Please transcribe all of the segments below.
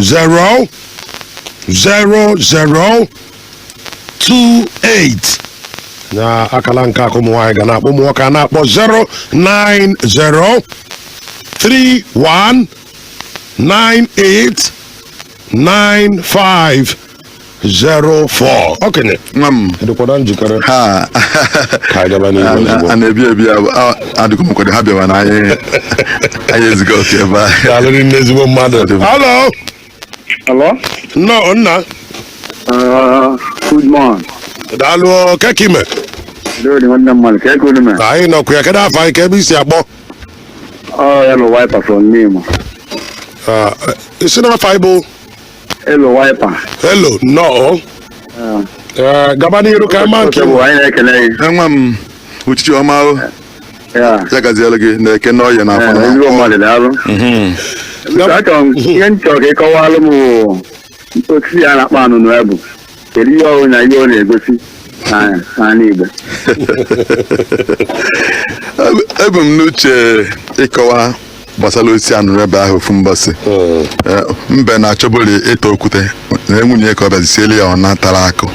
09028 na akala nke akụ ụmụ nwaanyị ga na-akpọ ụmụ nwoke a na-akpọ 09031989504. okenye dịkwara njikere ha ka anyị gaba n'ihu ozugbo. a na-ebi adịghị m kwado ha bịawa na anyị eziga oke ebe a. alụrị nne ezigbo mmadụ. Hello. Hello? No, nna. Good morning. Daalụ kekime. Good nwanne mmadụ ka ego ime. Anyị nọkwa ya kedu afọ anyị ka ebe isi akpọ? Hello wiper from Nimo. Isi na afọ anyị bụ? Hello wiper. Hello, no. Gaba n'iru ka ama nke bụ anyị na-ekele gị. Enwe m uchichi ọma o. Ya gaziela gị na-eke n'ọhịa n'afọ na Ezigbo mmadụ daalụ. Achọrọ m ihe nchọ ka ịkọwalụ m osisi a na-akpọ anụnụ ebu. Kedu ihe ọhụrụ na ihe ọ na-egosi n'ala Igbo? ebu m n'uche ịkọwa gbasara osisi anụrụ ebe ahụ ofu mbọsị. Mbe na-achọbụli ịta okwute na nwunye ka ọ bịazisieli ya ọ natara akụ.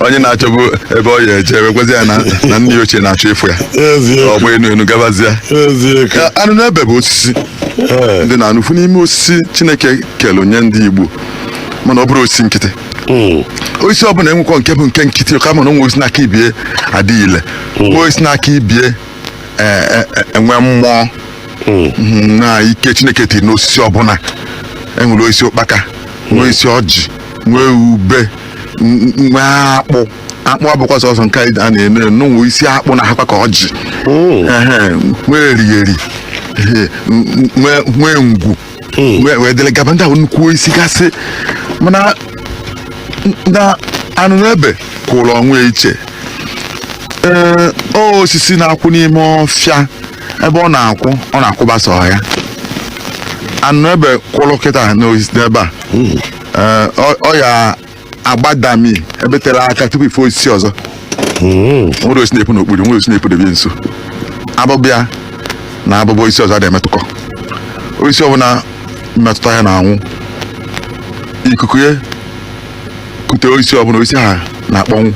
Onye na-achọbụ ebe ọ ya eje wegwazi ya na ndị ochie na-achọ ịfụ ya ọgba enu gabazia. Anụrụ ebe bụ osisi ndị na-anụfu n'ime osisi Chineke kere nye ndị Igbo mana ọ bụrụ osisi nkịtị. Osisi ọbụla enwekwa nke bụ nke nkịtị ka mana onwe osisi n'aka ibie adịghị ile osisi n'aka ibie enwe mmụọ na ike Chineke tiri n'osisi ọbụla. Enwere osisi ụkpaka, nwee osisi ọjị, nwee ube, nwee akpụ abụkwa sọsọ nke a na-ene nwee isi akpụ na akwa ka ọjị, nwee erigheri, nwee ngwu, wee dele gaba ndị ahụ nnukwu isi gasị. Mana na anụnụ ebe kwụrụ onwe iche. Osisi na-akwụ n'ime ọfịa ebe ọ na-akwụbasa ọhịa. Anụnụ ebe kwụrụ kịta n'ebe a ọ ya agbadami ebe tere aka tupu ife osisi ọzọ. Nwere osisi na-epu n'okpuru, nwere osisi na-epu nso. Abụbịa na abụbọ osisi ọzọ na-emetụkọ. Osisi ọbụla mmetụta ya na-anwụ. Ikuku ya kutere osisi ọbụla osisi ha na-akpọnwụ.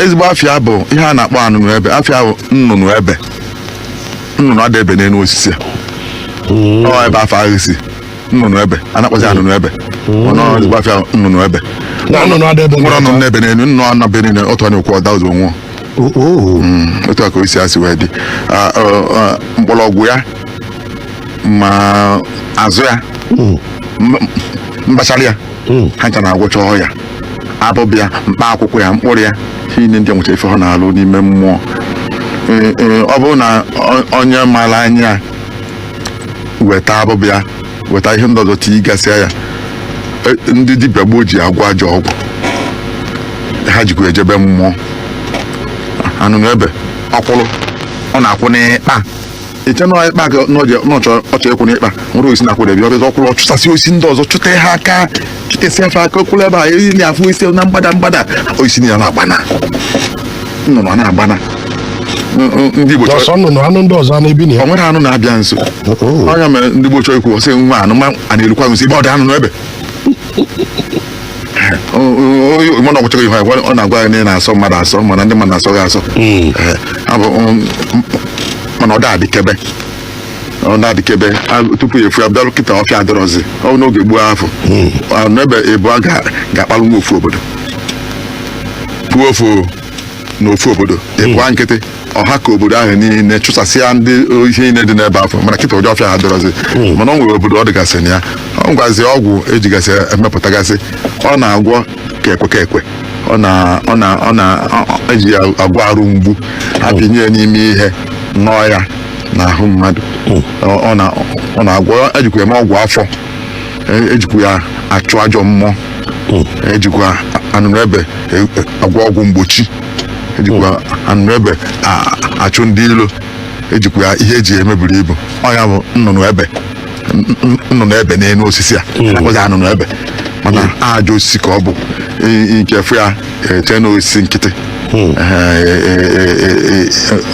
Ezigbo afịa bụ ihe a na-akpọ anụnụ ebe. Afịa bụ nnụnụ ebe. Nnụnụ ada ebe n'elu osisi a. Ọ ebe afọ ahụ si nnụnụ ebe a na-akpọzi anụnụ ebe. Ọ ezigbo afịa nnụnụ ebe. Nnụnụ ada ebe nwere ọnụ n'ebe n'elu, nnụnụ anọbe niile otu a na-ekwu ọda ụzọ nwụọ. Otu a ka osisi a si wee dị. Mkpọrọgwụ ya ma azụ ya mbachara ya ha ncha na-agwọcha ọhịa. Abụbịa mkpa akwụkwọ ya, mkpụrụ ya, ihe ndị nwụcha ife ha na-alụ n'ime mmụọ. Ọ bụrụ na onye maara anya weta abụbịa weta ihe ndị ọzọ tigasịa ya, ndị dibịa gboo ji agwọ ajọ ọgwụ ha jikwa ejebe mmụọ. Anụnụ ebe ọkwụrụ ọ na-akwụ n'ịkpa iche na ịkpa ọchọ ekwu n'ịkpa nwere osisi na-akwụdebi ọbịa ọkwụrụ ọchụsasị osisi ndị ọzọ chụta ha aka chụtesị afa aka okwụrụ ebe a eri na-afụ isi na mgbada osisi ya na-agbana. Nnụnụ na-agbana. Ndị Igbo chọrọ nnụnụ anụ ndị ọzọ na-ebi na ya. O nwere anụ na-abịa nso. Onye mere ndị Igbo chọrọ ikwu ọsị nwa anụ a na-erukwa nso ebe ọ dị anụnụ ebe. Mmadụ ọgwụchaghị ihe ọ na-agwa ya na ị na-asọ mmadụ asọ mana ndị mmadụ na-asọ gị asọ. Mana ọ na-adịkebe tupu ya efu ya bịarụ kịta ọfịa adịrọzi ọ n'oge gbuo afọ. N'ebe ebu a ga-akpalụ nwa ofu obodo puo ofu n'ofu obodo ịpụa nkịtị ọha ka obodo ahụ niile chụsasịa ndị ihe niile dị n'ebe afọ mana kịta ụdị ọfịa ha adịrọzi. Mana ọ nwere obodo ọ dịgasị na ya ọ ngwazi ọgwụ ejigasị emepụtagasị ọ na-agwọ ka ekwe ọ na-eji agwọ arụ mgbu abinye n'ime ihe n'ọya n'ahụ mmadụ. Ọ na-agwọ ejikwa eme ọgwụ afọ, ejikwa ya achụ ajọ mmụọ, ejikwa anụnụ ebe agwọ ọgwụ mgbochi, ejikwa anụnụ ebe achụ ndị ilo, ejikwa ya ihe eji emebiri ibu. Ọ ya bụ nnụnụ ebe n'elu osisi a na-akpọzi anụnụ ebe mana ajọ osisi ka ọ bụ nke fụ ya eche na osisi nkịtị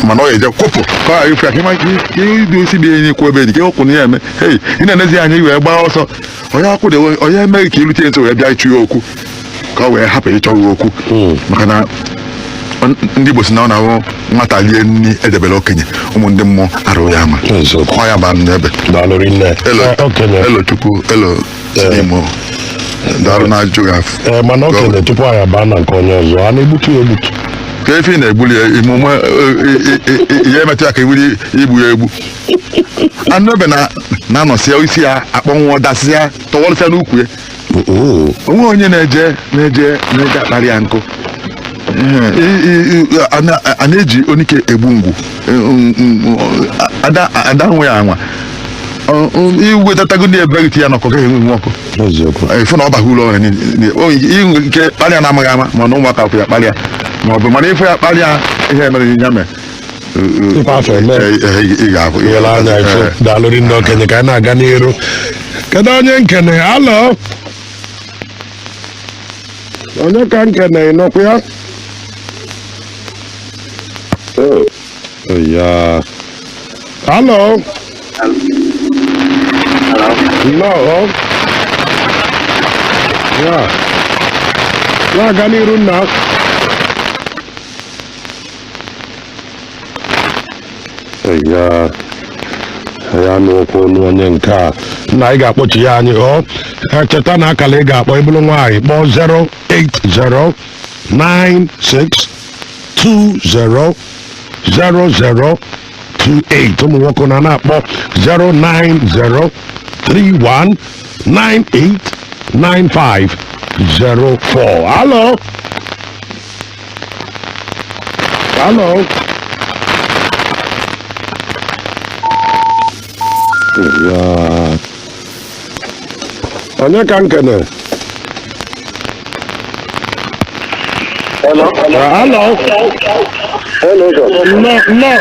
mana ọ ga-eje kwụpụ ka ọ ghara ife aka ịdị osi dị enyi kwụ ebe dị ka ọkwụ na ya eme hei ị na-enezi anya wee gbaa ọsọ onye akwụde onye emeghị ka irute nso wee bịa ịchụ ya okwu ka ọ wee hapụ ịchọ ya okwu maka na ndị Igbo si na ọ na-ahụ nwata lie nri edebere okenye ụmụ ndị mmụọ arụ ya ama ọ ya ba n'ebe elo chukwu elo sinimo daalụ na ajụjụ gị afọ mana okenye tupu anyị abaa na nke onye ọzọ a na-egbutu ya egbutu ka efi na-egbuli ya imume ihe emetụ ya ka iwuri igbu ya egbu anụ ebe na-anọsịa isi ya akpọnwụọ dasịa tọwọrịsịa n'ukwu ya onwe onye na-eje akparị ya nkụ a na-eji onike egbu ngwu ada nwe ya anwa iwetatago ndị eberiti ya n'ọkọ gaghị enwe ọkụ efu na ọ baghị ụlọ ọhịa nke kparịa na-amaghị ama ma na ụmụaka kwụ ya kparịa ma ọ bụ mana ife ya kparịa ihe mere ya mee ị ga-ahụ daalụrị ndị okenye ka anyị na-aga n'iru kedu onye nkene alo onye ka nkene nọkwa ya ya alo no ya aga n'iru nna ya n'okwu onye nke a na ị ga-akpọchi ya anyị cheta na akara ị ga-akpọ ịbụrụ nwaanyị kpọọ 08096200028 ụmụ nwoke na-akpọ 09031989504 alo onye ka nkene Hello. No.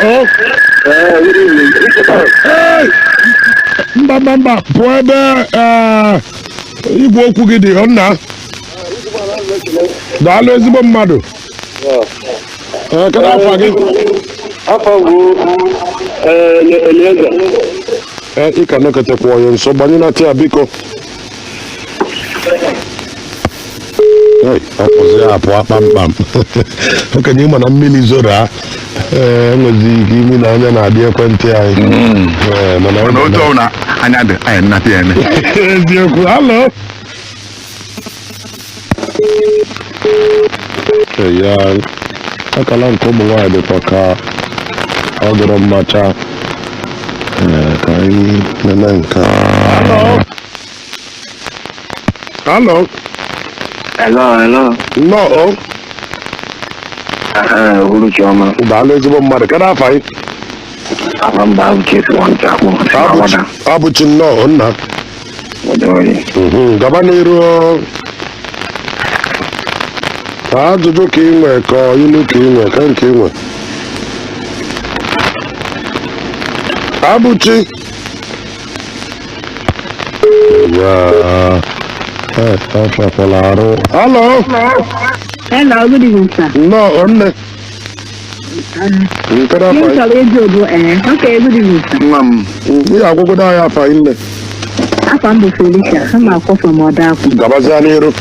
Mba pụọ ebe igwe okwu gị dị nna daalụ ezigbo mmadụ kedu afọ gị Afọ bụ Elieza. Ị ka nọketekwa onye nso gbanye na tia biko apụzi ya apụ kpamkpam okenye ịma na mmiri zoro a enwezi ike imi na anya na-adị ekwentị anyị mana otu ọrụ na anya dị anyị nnata ya eme eziokwu alo ya akala nke ụmụ nwaanyị dịkwa ka ọ dụrụ mmacha ka anyị nene nke alo nnọọ Uru Chioma. daalụ ezigbo mmadụ kedu afọ anyị Mba Abụchi Nwanta akpụ. Abụchi nnọọ nna gaba n'iru ka ajụjụ ka ị nwe ka ilu ka ị nwe ka nke ị nwe Abụchi afakwala arụ alo Hello, good evening, sir. nnọọ nne kedu afọ anyị Okay, good evening, sir. nwa m ihe agwụgwọ anyị afọ anyị nne Afọ m bụ Felicia, I'm a from Odaku. gabazia n'iru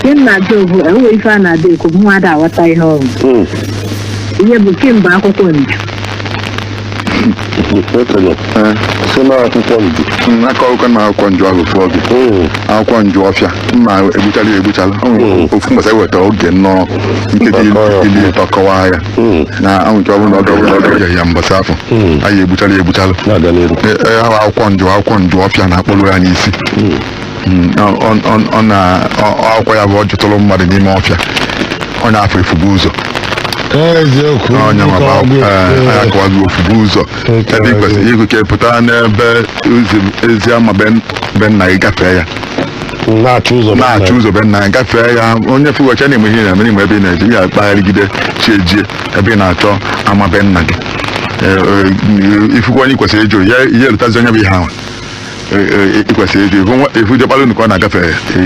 Kim na Jobu, enwe ife a na-ada ekwu bụ nwa ada aghọta ihe ọrụ. Ihe bụ Kim bụ akwụkwọ nju. okenye si na akwụkwọ nju akọrụkọ na akwụkwọ nju ahụ fụọ gị akwụkwọ nju ọfịa mma egbuchala ofu mgbasa eweta oge nnọọ nkeji ili ịtọ kọwaa ya na anwụke ọ bụla ọ ga-eje ya mbọsị afọ anyị egbuchala na-aga n'iru ahụ akwụkwọ nju ọfịa na-akpọrọ ya n'isi ọ na akwụkwọ ya bụ ọ jụtụrụ mmadụ n'ime ọfịa ọ na-afọ efubu ụzọ eziokwu onye akọwaghị ofubu ụzọ ebe ị kwesịrị ịgụ ka pụta n'ebe ezi ama be nna gị gafee ya na-achụ ụzọ be nna gị gafee ya onye fụwecha na-eme ihe na-eme n'ime ebe ị na-eje ya kpagharịgide chiejie ebe ị na-achọ amabe nna gị ifukwa onye kwesịrị ịjụ ya erutazi onye bụ ihe ahụ ịkwesịrị efu jekpalụ nke ọ na-agafe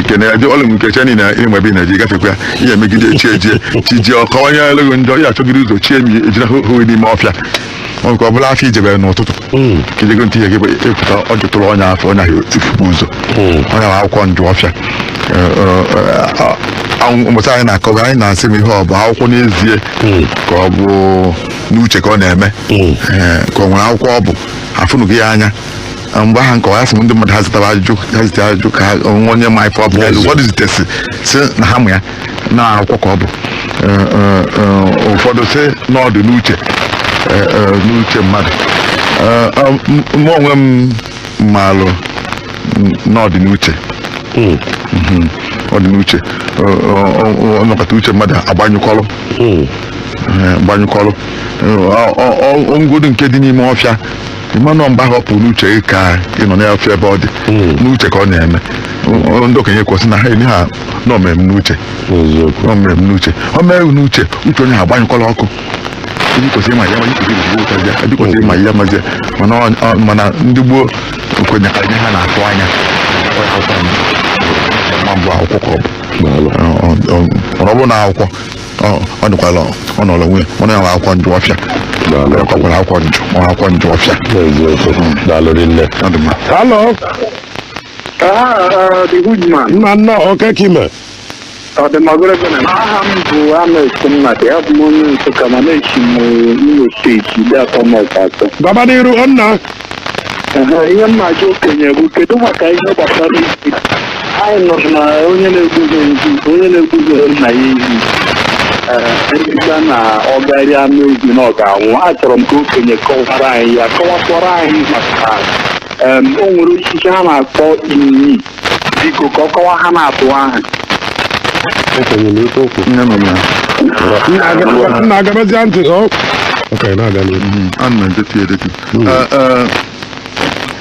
kene eje ọlụ nke cheni na ịnwe ebe ị na-eji gafekwa ihe megide chijie ọkọwanye eleghị njọ ya achọgide ụzọ chie mi ejiri hụ n'ime ọfịa nke ọ bụla afọ ijebere n'ụtụtụ ka ijego ntị ihe gị epụta ọ jụtụrụ ọnya afọ ọnya ha efufu ụzọ ọnya bụ akwụkwọ njụ ọfịa ụmụta anyị na-akọga anyị na-asị m ihe ọ bụ akwụkwọ n'ezie ka ọ bụ n'uche ka ọ na-eme ka ọ nwere akwụkwọ ọ bụ afụnụghị ya anya mgbe ahụ nkọwa ya sị m ndị mmadụ ha zitara ajụjụ ka onye ma ife ọ bụ ụfọdụ zitesi si na ha mụ ya na akwụkwọ ka ọ bụ ụfọdụ si n'ọdụ n'uche mmadụ mụ onwe m maalụ n'ọdịnuche ọdịnuche ọnọkọta uche mmadụ agbanyụkọrọ ngwụdụ nke dị n'ime ọfịa ịmanụ mgbe ahụ ọ pụrụ n'uche gị ka ị nọ n'afịa ebe ọ dị n'uche ka ọ na-eme ndị okenye kwesị na ha enye ha n'omem n'uche o mee n'uche uche onye ha agbanyụkọrọ ọkụ kwesịrị ịma ya mazie mana ndị gboo nkwenye ka ihe ha na-atụ anya mbụ akwụkwọ ka ọ bụ na akwụkwọ ọ dịkwala ọ nọrọ nwunye mana ya nwe akwụkwọ njụ ọfịa ọkwara akwụkwọ njụ ọfịa. Hello. The good man. Nna nnọọ oke kime. Aha m bụ Ahmed Nnadi, abụ m onye Nsụka ma na-echi m Imo steeti ide atọ maọbụ atọ. Gaba n'iru nna. Ihe m na-ajụ okenye bụ kedu maka ihe gbasara isi anyị nọ na onye na-egbuze nna ya ehi a na ọgarị anụ ezi na ọ ga-anwụ. Achọrọ m ka okenye kọwara anyị ya kọwatụọrọ anyị maka o nwere osisi ha na-akpọ inyi, biko ka ọ kọwa ha na-atụ aha. Na-agabazi ntị na-aga n'ihu.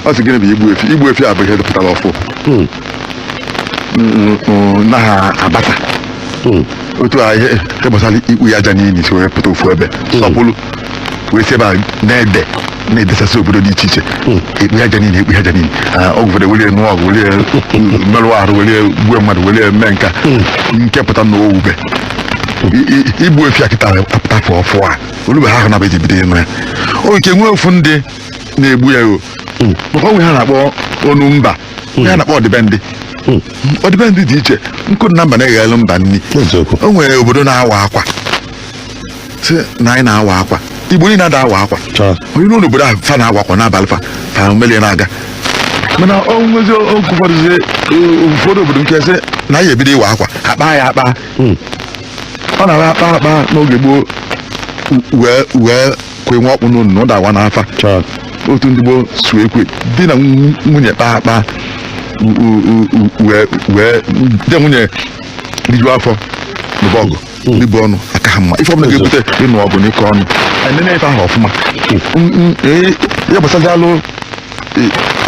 Ọ sị gịnị bụ igbu efi abụghị dọpụtara ọfụ na ha abata otu a ihe gbasara ikpu ya aja n'ili si wee pụta ofu ebe sọpụrụ wee si ebe a na-edesasị obodo dị iche iche ekpu ya aja niile ọgwụ ụfọdụ welie nụọ ọgụ welie merụọ arụ welie gbuo mmadụ welie mee nka nke pụta na owube igbu efi akịta apụtafụ ọfụ a olugbe ha ahụ na eji bido ịnụ ya o nke nwee ofu ndị na-egbu ya maka onwe ha na-akpọ onu mba ha na-akpọ ọdịbendị dị iche nkụ na mba na-eghelu mba nni. O nwere obodo na-awa akwa si na anyị na-awa akwa Igbo niile ada awa akwa onye n'ụlọ obodo ahụ fa na-awa akwa n'abalị fa melie na-aga mana o nwezi oge ụfọdụ obodo nke sị na anyị ebido ịwa akwa akpa ya akpa ọ na-awa akpa n'oge gboo wee kwe nwa ọkpụ n'ụlọ na ọ dawa n'afa otu ndị gboo su ekwe di na nwunye kpaa akpa wee di nwunye rijuo afọ n'ụbọgụ ibu ọnụ aka ha mma ife ọbụla ga-ebute ịnụ ọgụ n'ike ọnụ nene ife ahụ ọfụma ya gbasazalụ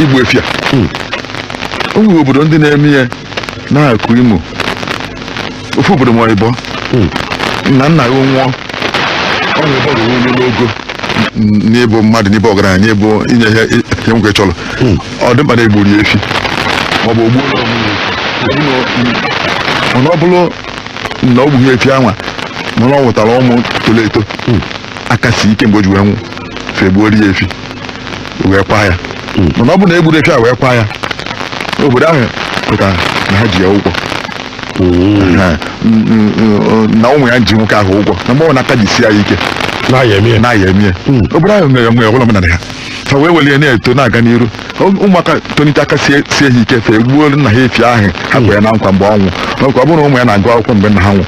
igbu efi a o nwere obodo ndị na-eme ihe na-akụ Imo ofu obodo ma ịbọ na nna ya nwụọ ọ na-ebe ọgụ onye n'ogo n'ịbụ mmadụ n'ịbụ ọgaranya n'ịbụ inye ihe nwoke chọrọ ọ dị mkpa na egburu ya efi maọbụ ogbuo mana ọ bụrụ na ọ gbughe efi anwa mana ọ nwụtara ụmụ toro eto aka si ike mgbe o ji wee nwụ fegbuori ya efi wee kwa ya mana ọ bụ na egburu efi a wee kwa ya obodo ahụ pụtara na ha ji ya ụgwọ na ụmụ ya ji nwoke ahụ ụgwọ na mgbe ọ na-aka ji si ya ike na-aya emie obodo ahụ nwere nwe ọbụla omenala ha fa wee welie na-eto na-aga n'iru ụmụaka tonite aka sie ha ike fe egbuo nna ha efi ahụ ha kwere na nkwa mgbe ọ nwụ ọ bụrụ ụmụ ya na-agụ akwụkwọ mgbe nna ha nwụ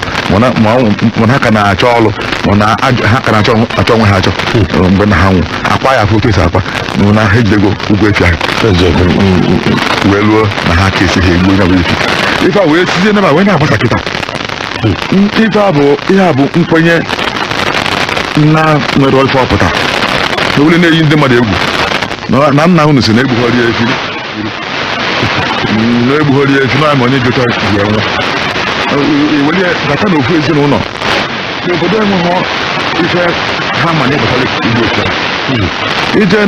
mana ha ka na-achọ ọrụ mana ha ka na-achọ onwe ha achọ mgbe nna ha nwụ akwa ya afọ otu esi akwa na ha ejidego ụgwọ efi ahụ wee luo na ha ka esi ha egbuo ya bụ efi ife a wee tizie n'ebe a wee na-agbasa kịta ihe a bụ nkwenye nna nwere ife ọpụta na ule na-eyi ndị mmadụ egwu na nna unu si na egbughori ya efi na ma onye jụta wee nwụọ iwelie bata n'ofu ezinụlọ n'obodo enweghị ife ha ma na ịgbasara igbu efi ije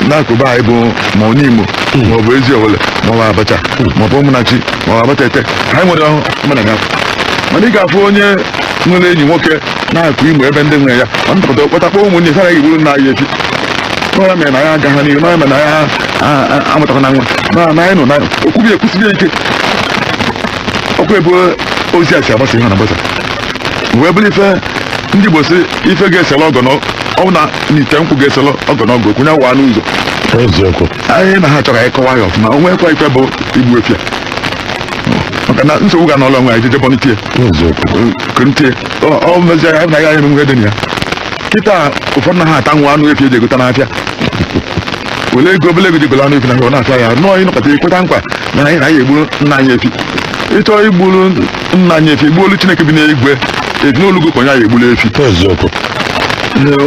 na-akụba anyị bụ ma ọ n'Imo ma ọ bụ ezi Owele ma ọ bụ Abacha ma ọ bụ Ụmụnachi ma ọ bụ Abatete anyị nwere mmadụ ga-afụ mana ị ga-afụ onye nwere enyi nwoke na-akụ Imo ebe ndị nwere ya ọ ntapụta kpatakpọ ụmụnne ya anaghị egburu nna anyị efi n'ọra mere na ya agaghị n'ihu n'ọra mere na ya amụtakwa na nwa na anyị nọ na okwubi ekwusibi ike ọkụ ebe ozi a si agbasa ihe na agbasa wee bụrụ ife ndị Igbo si ife ga-esela ọgọ ọ na n'ite nkwụ ga-esela ọgọ n'ọgọ okwunye wa n'ụzọ anyị na ha chọrọ anyị kọwa ya ọfụma onwe ekwa ife bụ igbu efi maka na nsogbu ga n'ụlọ nwe anyị jeje bọntie kontie ọ mezi anyị na ya eme nwe dị na ya kịta ụfọdụ na ha ata nwa anụ efi eji egota n'afịa were ego obele ego jigolo anụ efi na ọ na-afịa ya nọọ ịnọkọta ikweta nkwa na anyị egburu nna anyị efi ịchọọ igburu nna anyị efi igbuolu Chineke bi n'igwe ezinụlọ ka onye anyị egburu efi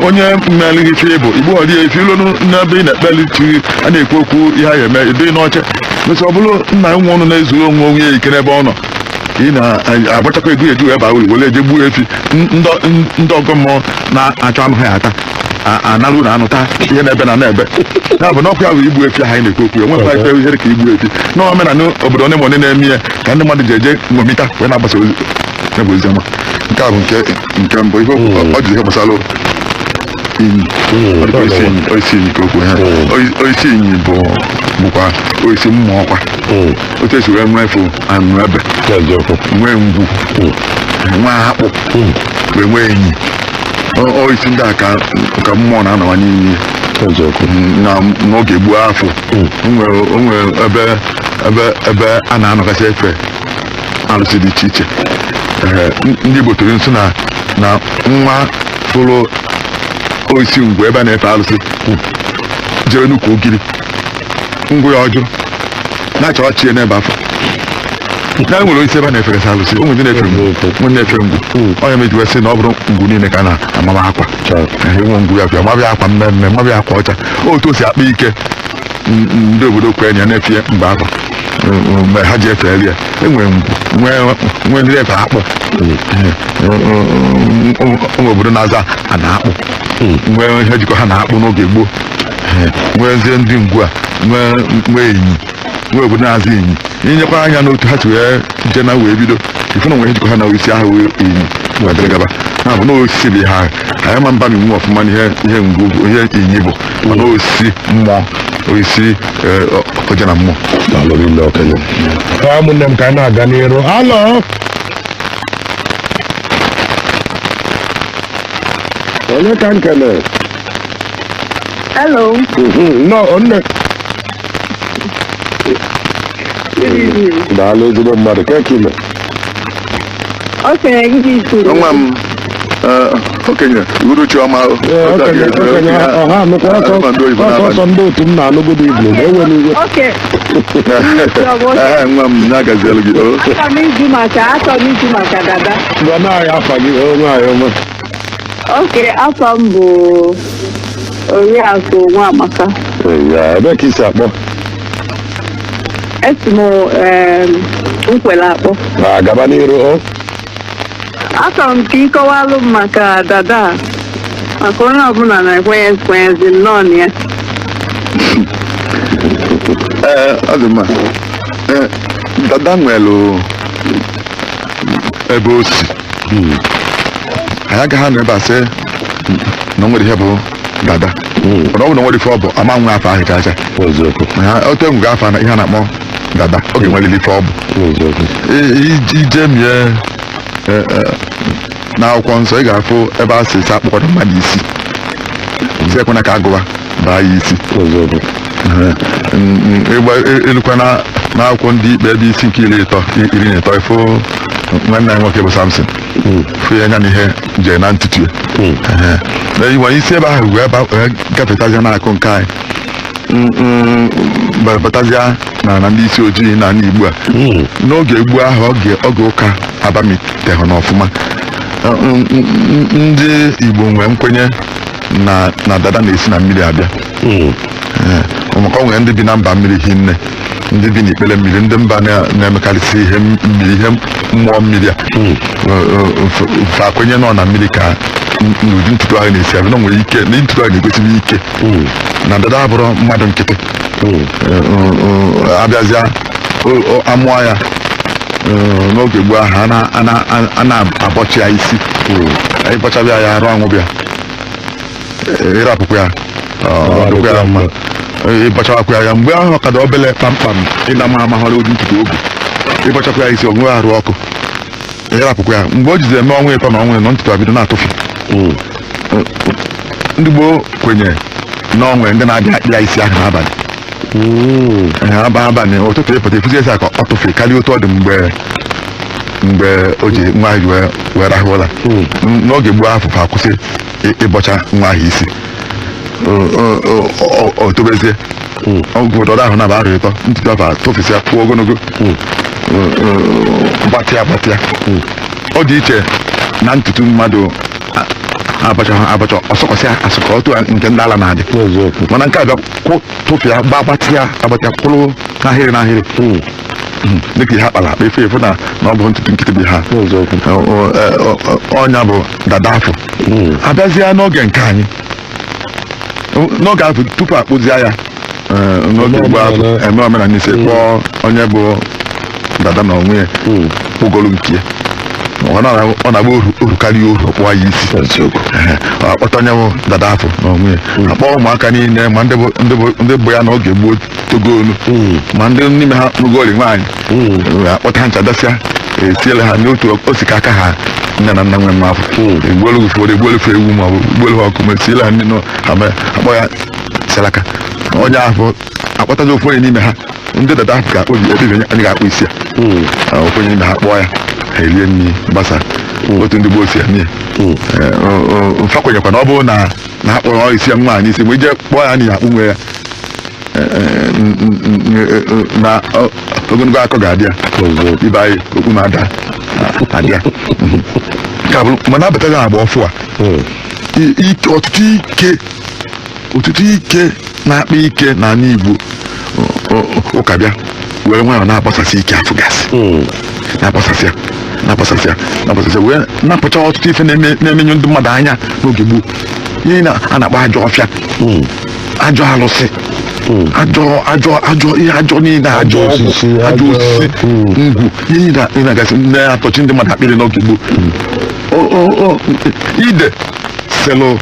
onye mmelighị ife bụ igbu ọdị efi ilu n'ebe ị na-ekpeli chi a na-ekwu okwu ihe anyị eme ebe n'ọche mesi ọ bụrụ nna nwa ọnụ na-ezuru onwe onye ya ike n'ebe ọ nọ ka ị na-agbachakwa ego eji wee baa uru were eje gbuo efi ndị ọgọ mmụọ na-achọ anụ ha ata analụ na anụta ihe na-ebe na na-ebe ya bụ n'ọkụ ya bụ igbu efi ahụ anyị na-ekwu okwu ya nwekwa ife ihere ka igbu efi n'omenala obodo onye ma onye na-eme ya ka ndị mmadụ ji eje nwomita wee na-agbasa ozi ya bụ oziọma nke a bụ nke mbụ ihe ọ ji ihe gbasara oisi enyi ka okwu ha oisi enyi bụkwa oisi mmụọ ọkwa otu esi wee nwefu anụ ebe nwee ngwu nwee akpụ wee nwee enyi oisi ndị a ka mmụọ na-anọwa n'iyi n'oge gbuo afọ o nwere ebe a na-anọgasị efe arụsị dị iche iche ndị Igbo toro nso na nwa fụrụ oisi ngwu ebe a na-efe arụsị jere n'ukwu ogiri ngwụ ya ọjụ na-achọwa chie n'ebe afọ na nwere oisi ebe a na-eferesi arụsị ụmụ ndị na-efe ngwu na-efe ngwu onye meji wee sị na ọ bụrụ ngwu niile ka na-amaba akwa enwe ngwu ya fịa mabịa akwa mmemme mabịa akwa ọcha otu o si akpa ike ndị obodo kwere ya na-efe mgbe afọ mgbe ha ji efe eri ya enwere ngwu nwee ndị efe akpụ ụmụ obodo na-aza a na-akpụ nwee ihe jikọ ha na-akpụ n'oge gboo nweezie ndị ngwu a nwee enyi nwee obodo na-aza enyi inyekwa anya n'otu ha si wee je na wee bido ife na nwe ihe jikọ ha na isi ahụ wee enyi wee gaba na bụ na osisi bụ ihe ahụ anyị ma mba nwe ọfụma ihe ngwu ihe enyi bụ mana osisi mmụọ oisi ọja na mmụọ ụmụnne m ka anyị na-aga n'iru halo onye ka nkele Hello. No, nne. Daalụ ezigbo mmadụ ka ekele. Okenye gị ifuru. Nwa m okenye uruchi ọma Okenye ọha nụkwa ọsọ ndị otu m na-anụgodo igbo na-ewe n'iwe. Nwa m na-agazielu gị. Achọ m iju maka dada. Mgbe na-ahịa afa gị nwaanyị ọma. Oke, afọ m bụ Oriakụ Nwaamaka. Ebe ka isi akpọ? Esi m Nkwele akpọ. Gaba n'iru. Achọrọ m ka ị kọwalụ m maka dada maka onye ọbụla na-ekwenyezi nnọọ na ya. Ọ dị mma. Dada nwere ebe o si. Anyị agaghị anọ ebe a sị na o nwere ihe bụ dada. Mana ọ bụ na nwere ife ọ bụ ama nwe afọ ahụ chacha. Otu enwugo afọ ihe a na-akpọ dada oge nwere ife ọ bụ. Ije mie n'akwụkwọ nsọ ị ga-afụ ebe a sị akpọkọrọ mmadụ isi si ekwena ka agụwa baa ya isi. Elukwa n'akwụkwọ ndị ikpe ebe isi nke iri na ịtọ ifụ nwanne anyị nwoke bụ Samson fụ ya anya na ihe jee na ntutu ya iwe isi ebe ahụ wee gafetazia n'akụ nke anyị batazia na ndị isi ojii na ndị Igbo a n'oge Igbo ahụ oge ụka abamitehụ n'ọfụma ndị Igbo nwee nkwenye na dada na-esi na mmiri abịa maka nwere ndị bi na mba mmiri hinne ndị bi n'ikpere mmiri ndị mba na-emekarịsị ihe mmụọ mmiri a fa kwenye nọ na mmiri ka n'ụdị ntutu ahụ na-esi abịa na nwere ike na ntutu ahụ na-egosibi ike na dada abụrụ mmadụ nkịtị abịazịa amụọ ya n'oge gboo ahụ a na-abọchi ya isi ịbọchabịa ya arụ ọnwụ bịa ịrapụkwa ya ọdụkwa ya mma ịbọchawakwa ya mgbe ahụ ọkada obele kpamkpam ịna ma amahọrọ ụdị ntutu obi ịbọchakwa ya isi onwe arụ ọkụ ịrapụkwa ya mgbe o jizi eme ọnwa ịtọ na ọnwa ịnọ ntutu abido na-atụfu ndị gboo kwenyere na onwe ndị na-abịa akpị ya isi ahụ n'abalị abalị ụtụtụ ịpụta efuzi esi ka ọ tụfee karịa otu ọ dị mgbe o ji nwa ahụ wee rahụ ụra n'oge gboo afọ fa akwụsị ịbọcha nwa ahụ isi o tobezie obodo ahụ na-aba arụ ịtọ ntutu afọ tụfesịa kwuo ogologo gbatịa ọ dị iche na ntutu mmadụ abacha ọsọkọsị asụkọ otu nke ndị ala na-adị mana nke a bịa tụfịa gbatịa kwụrụ n'ahịrị dịka ihe akpara akpa efe efu na ọ bụ ntutu nkịtị dị ha ọnya bụ dada afọ abịazie n'oge nke anyị n'oge afọ tupu akpụzie ya n'oge ugbo afọ eme omenala ise kpọọ onye bụ dada na onwe ya ụgolu nke ya ọ na-agba oru karịa oru ọkpụwa ya isi akpọta onye bụ dada afọ na onwe ya akpọ ụmụaka niile ma ndị bụ ya n'oge gboo togonu ma ndị n'ime ha n'ugoli nwaanyị akpọta ha nchadasịa esiela ha n'otu osikaka ha nne na nna nwe m afọ egbuolu ụfọdụ egbuolufe ewu ma ọ bụ egbuolu ha ọkụ ma esiela ha ndị nọ akpọ ya selaka onye afọ akpọtazi ofu onye n'ime ha ndị dada afọ ka obi ebe anyị ga-akpụ isi ya ofu onye n'ime ha kpọọ ya ha erie nri gbasa otu ndị gboo si eme ya mfa kwenyekwa na ọ bụrụ na akpọrọ isi ya nwaanyị isi mgbe ije kpọọ ya na akpụ nwe ya na ogologo akọ ga-adị ya ibe anyị okpu ma ada adị ya nke abụrụ mana abataghị agba ọfụ a ọtụtụ ike na-akpa ike na ala Igbo ụka bịa were nwayọ na-agbasasị ike afụgasị na-agbasasị wee napụcha ọtụtụ ife na-emenyu ndị mmadụ anya n'oge gboo ihe a na-akpọ ajọ ọfịa ajọ alụsị ajọ ihe ajọ niile ajọ osisi ngwu ihe niile na-agasị na-atọchi ndị mmadụ akpịrị n'oge gboo ide selụ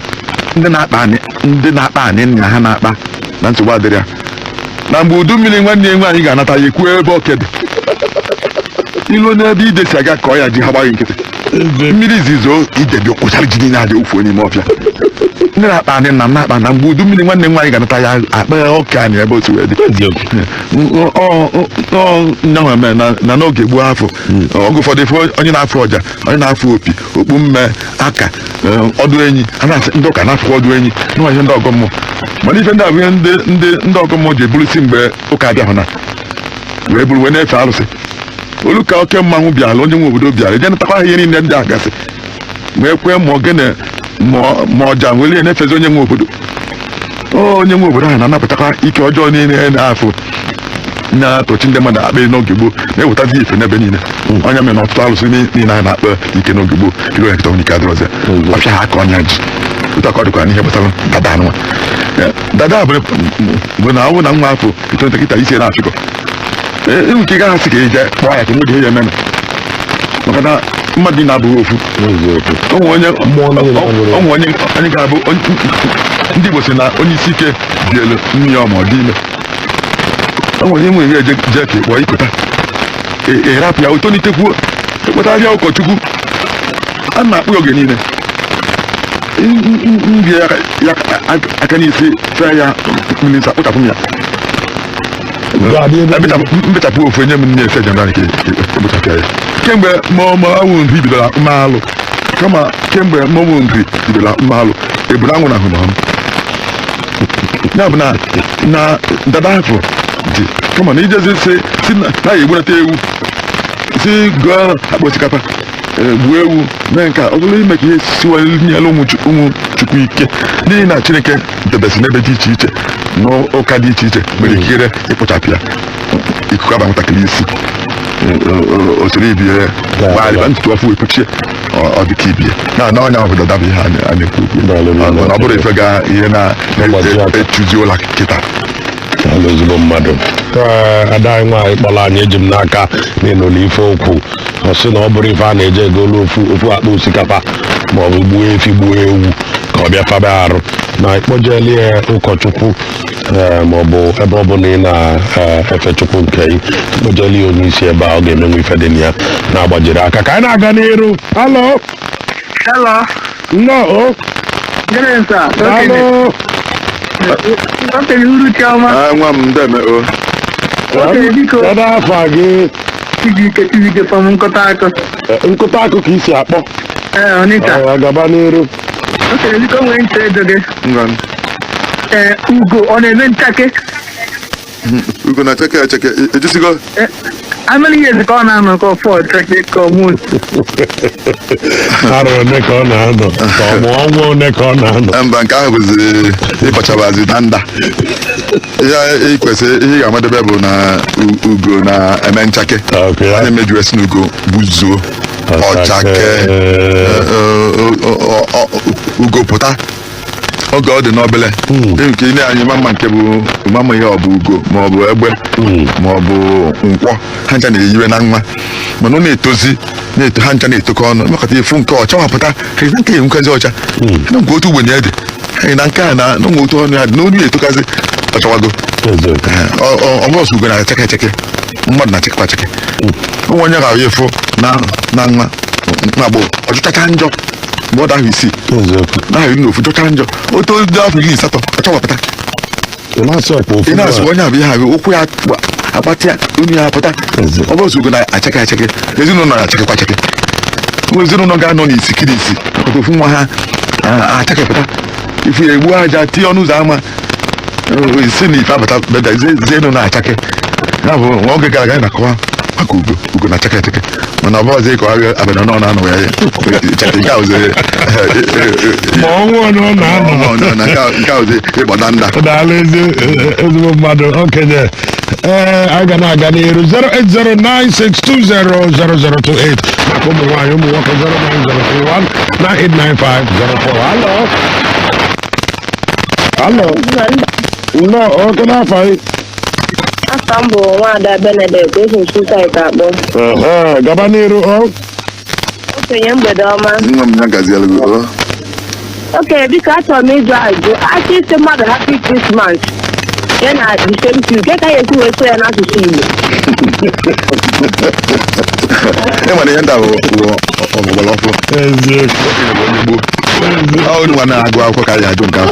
ndị na-akpa anị nna ha na-akpa na nsogbu adịrị ya na mgbe udu mmiri nwanne ya nwaanyị ga-anata ya ekwuo ebe okedị ilu n'ebe ide si aga ka ọ ya ji ha gbaghị nkịtị mmiri zizo ide dị ụkwụchara ji niile adị ofu n'ime ọfịa ndị na-akpa anị nna m na-akpa na mgbe udu mmiri nwanne nwaanyị ga-anata ya akpa ọka anyị ebe otu wee dị nyanwe eme na n'oge gboo afọ oge ụfọdụ ife onye na-afụ ọja onye na-afụ opi okpu mme aka ọdụ enyi a na-asị ndị ụka na-afụ ọdụ enyi n'ụwa ihe ndị ọgọ mmụọ mana ife ndị abụ ihe ndị ọgọ mmụọ ji eburusi mgbe ụka abịahụ na wee buru wee na-efe arụsị olu ka oke mmanwụ bịara onye nwe obodo bịara je natakwa ha ihe niile ndị agasị wee kwee ma ogene ma ọja were na-efezi onye nwe obodo onye nwe obodo ahụ na-anapụtakwa ike ọjọọ niile na-afụ na-atọchi ndị mmadụ akpịrị n'oge gboo na-ewetazi ife n'ebe niile onye mere na ọtụtụ arụsị niile a na-akpa ike n'oge gboo iro ya nkịta onye ike adịrọzi ọfịa ha aka ọnya ji ụtọ ka ọ dịkwa n'ihe gbasara dada anụnwa dada bụ na ọ bụ na nwa afọ etonete kịta isi na-achịkọ enwe ike ị gaghị asị ka ị jee kpọọ ya ka nwede ihe ya ememe maka na mmadụ na-abụghị ofu onwe onye ga-abụ ndị Igbo si na onye isi ike bielu nri ya ma ọ dị ime o nwere enwe ihe jee ka ịkpọ ikota erapụ ya otonitekwu ekpọtarịa ụkọchukwu a na-akpụ ya oge niile ndị ya aka n'isi fee ya minista kpụchapụ m ya mbechapụ ofu enye m nne ese jenara nke ekpochapụ ya kemgbe mmanwụ nri bidoro mmalụ kama kemgbe mmanwụ nri bidoro mmalụ eburu anwụ na ahụ na ya bụ na dada afọ dị kama na ijezi si na ya egburata ewu si gụọ akpa osikapa gbuo ewu mee nke ọ bụrụ ime ka ihe siwanyelu ụmụ chukwu ike n'ihi na Chineke debesi n'ebe dị iche iche n'ụka dị iche iche nwere ikikere ịkpụchapụ ya ikuku aba nwatakịrị isi osiri ibie gbalịba ntutu ọfụ ekpuchie ọ dị ka ibie na ọnya ahụ dọdaba ihe a na-ekwu okwu ọ bụrụ ife ga ihe na-etuzi ụlọ kịta ezigbo mmadụ ada anyị nwaanyị kpọrọ anyị eji m n'aka n'ịnụlụ ife okwu ọ sị na ọ bụrụ ife a na-eje egolu ofu akpa osikapa maọbụ gbuo efi gbuo ewu ka ọ bịa faba arụ na ịkpọjeli ya ụkọchukwu maọbụ ebe ọ bụla ị na-efe chukwu nke ị kpọjeli ya onye isi ebe a ọ ga-emenwe ife dị na ya na-agbajiri aka ka anyị na-aga n'iru. Halo nnọọ halo nwa m ndeme kedu afa gị? Chijike from nkụta akụ ka isi akpọ gaba n'iru. biko nwee ntị edo gị Ugo ọ na-eme nchake? Ugo na cheke ejusigo amịrị ihe ka ọ na-anọ ka ọfọ cheke ka ọmụ arụ one ka ọ na-anọ ka ọmụ ọnwa one ka ọ na-anọ mba nke ahụ bụzi ịkpachabazi na nda ihe ikwesịrị ihe ga-amadebe bụ na Ugo na-eme nchake anyị mejuo esi na Ugo buzuo ọchake Ugo pụta oge ọ dị n'obele nke ine anyị mama nke bụ mama ihe ọ bụ Ugo maọbụ egbe maọbụ nkwọ ha ncha na-eyiwe na nwa mana ọ na-etozi ha ncha na-etokọ ọnụ makọta ifu nke ọcha wapụta ka nke ya nkezi ọcha na nke otu ogbenye dị anyị na nke a na nwe otu ọnụ ya dị n'onu ya etokazi ọchawago ọmụọsụ Ugo na-acheke echeke mmadụ na-achekwa acheke onwe onye ga-ahụ efu na nwa na-agbụ ọchụchacha njọ mgbe ọ dahụ isi n'ahụ iri na ofu chọcha njọ otu ndị afọ 18 ọchọwapụta ị na-asụ onye abụ ihe ahụ ụkwụ ya akpatị ya unu ya apụta ọ bụrụ Ugo na-acheke acheke ezinụlọ na-achekekwa acheke ezinụlọ ga-anọ n'isi isi nakọta ofu nwa ha achakepụta ifu ya egbuo aja tinye ọnụ ụzọ ama isi na ife apụta beda zie na-achake ya bụ nwa oge gara aga na-akọwa maka Ugo na-acheke acheke mana ọ bụghịzi ka ọ abịa nọ na-anọ ya ma ọnwụ ọ na-anọ nke ahụzi ịgbada nda daalụ ezigbo mmadụ okenye anyị ga na-aga n'iru 08096200028 maka ụmụ nwaanyị ụmụ nwoke 09031989504. Halo nnọọ oke n'afọ anyị Afọ m bụ Nwaada Benedict esi Susaịt akpọ. Gaba n'iru. Okenye mgbede ọma. nwa m ya gaziela gị Okenye biko achọrọ m ịjụ ajụ achọ isi mmadụ happy Christmas ya na the same thing nke ka ya esi wee so ya n'asụsụ Igbo. nwere ihe ndị bụ ọgbara ọfụ ọ nwa na-agụ akwụkwọ ka anyị ajụ nke ahụ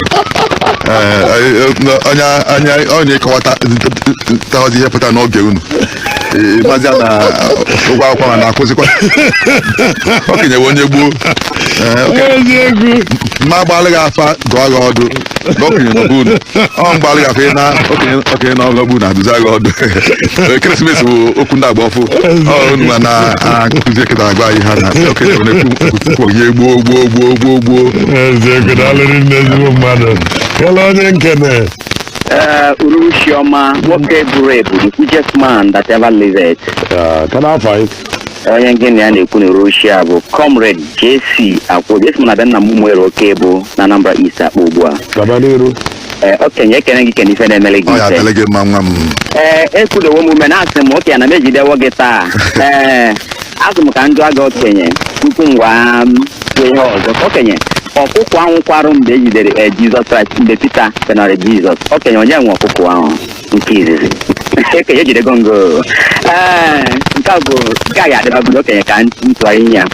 onye kọwata tawazi ihe pụta n'oge unu mazia na ụgwọ akwụkwọ ma na-akụzikwa okenyewe onye gboo mma gbalị gị afa gụọ gị ọdụ na okenye n'ọbụ unu ọ mgbalị gị afa na okenye na ọgọgbu na-adụzi gị ọdụ ekeresimesi bụ okwu ndị agba ọfụ unu ma na-akụzi eketa agwa anyị ha na okenye na-ekwu ihe gboo ezigbo mmadụ kele onye nkene Uruchioma, nwoke buru ebu, the quickest man that ever lived. Onye nke na ya na-ekwu na Uruchia bụ Comrade JC Akwo. Jesi na na mụ nwere oke bụ na Anambra East akpọ ugbu a. Okenye ekene gị kene ife na-emele gị ise. Ekwudowo omume na-asị m okenye na m ejidewo gị taa. Asị m ka njụ aga okenye tupu m gwa ihe ọzọ. Okenye ọkụkọ ahụ kwarụ mgbe ejidere Jizọs Kraịst mgbe Pita penara Jizọs. Okenye onye nwe ọkụkọ ahụ nke izizi ekenye ejidego ngo nke a ga-adịbagodo okenye ka ntụgharị ihe ya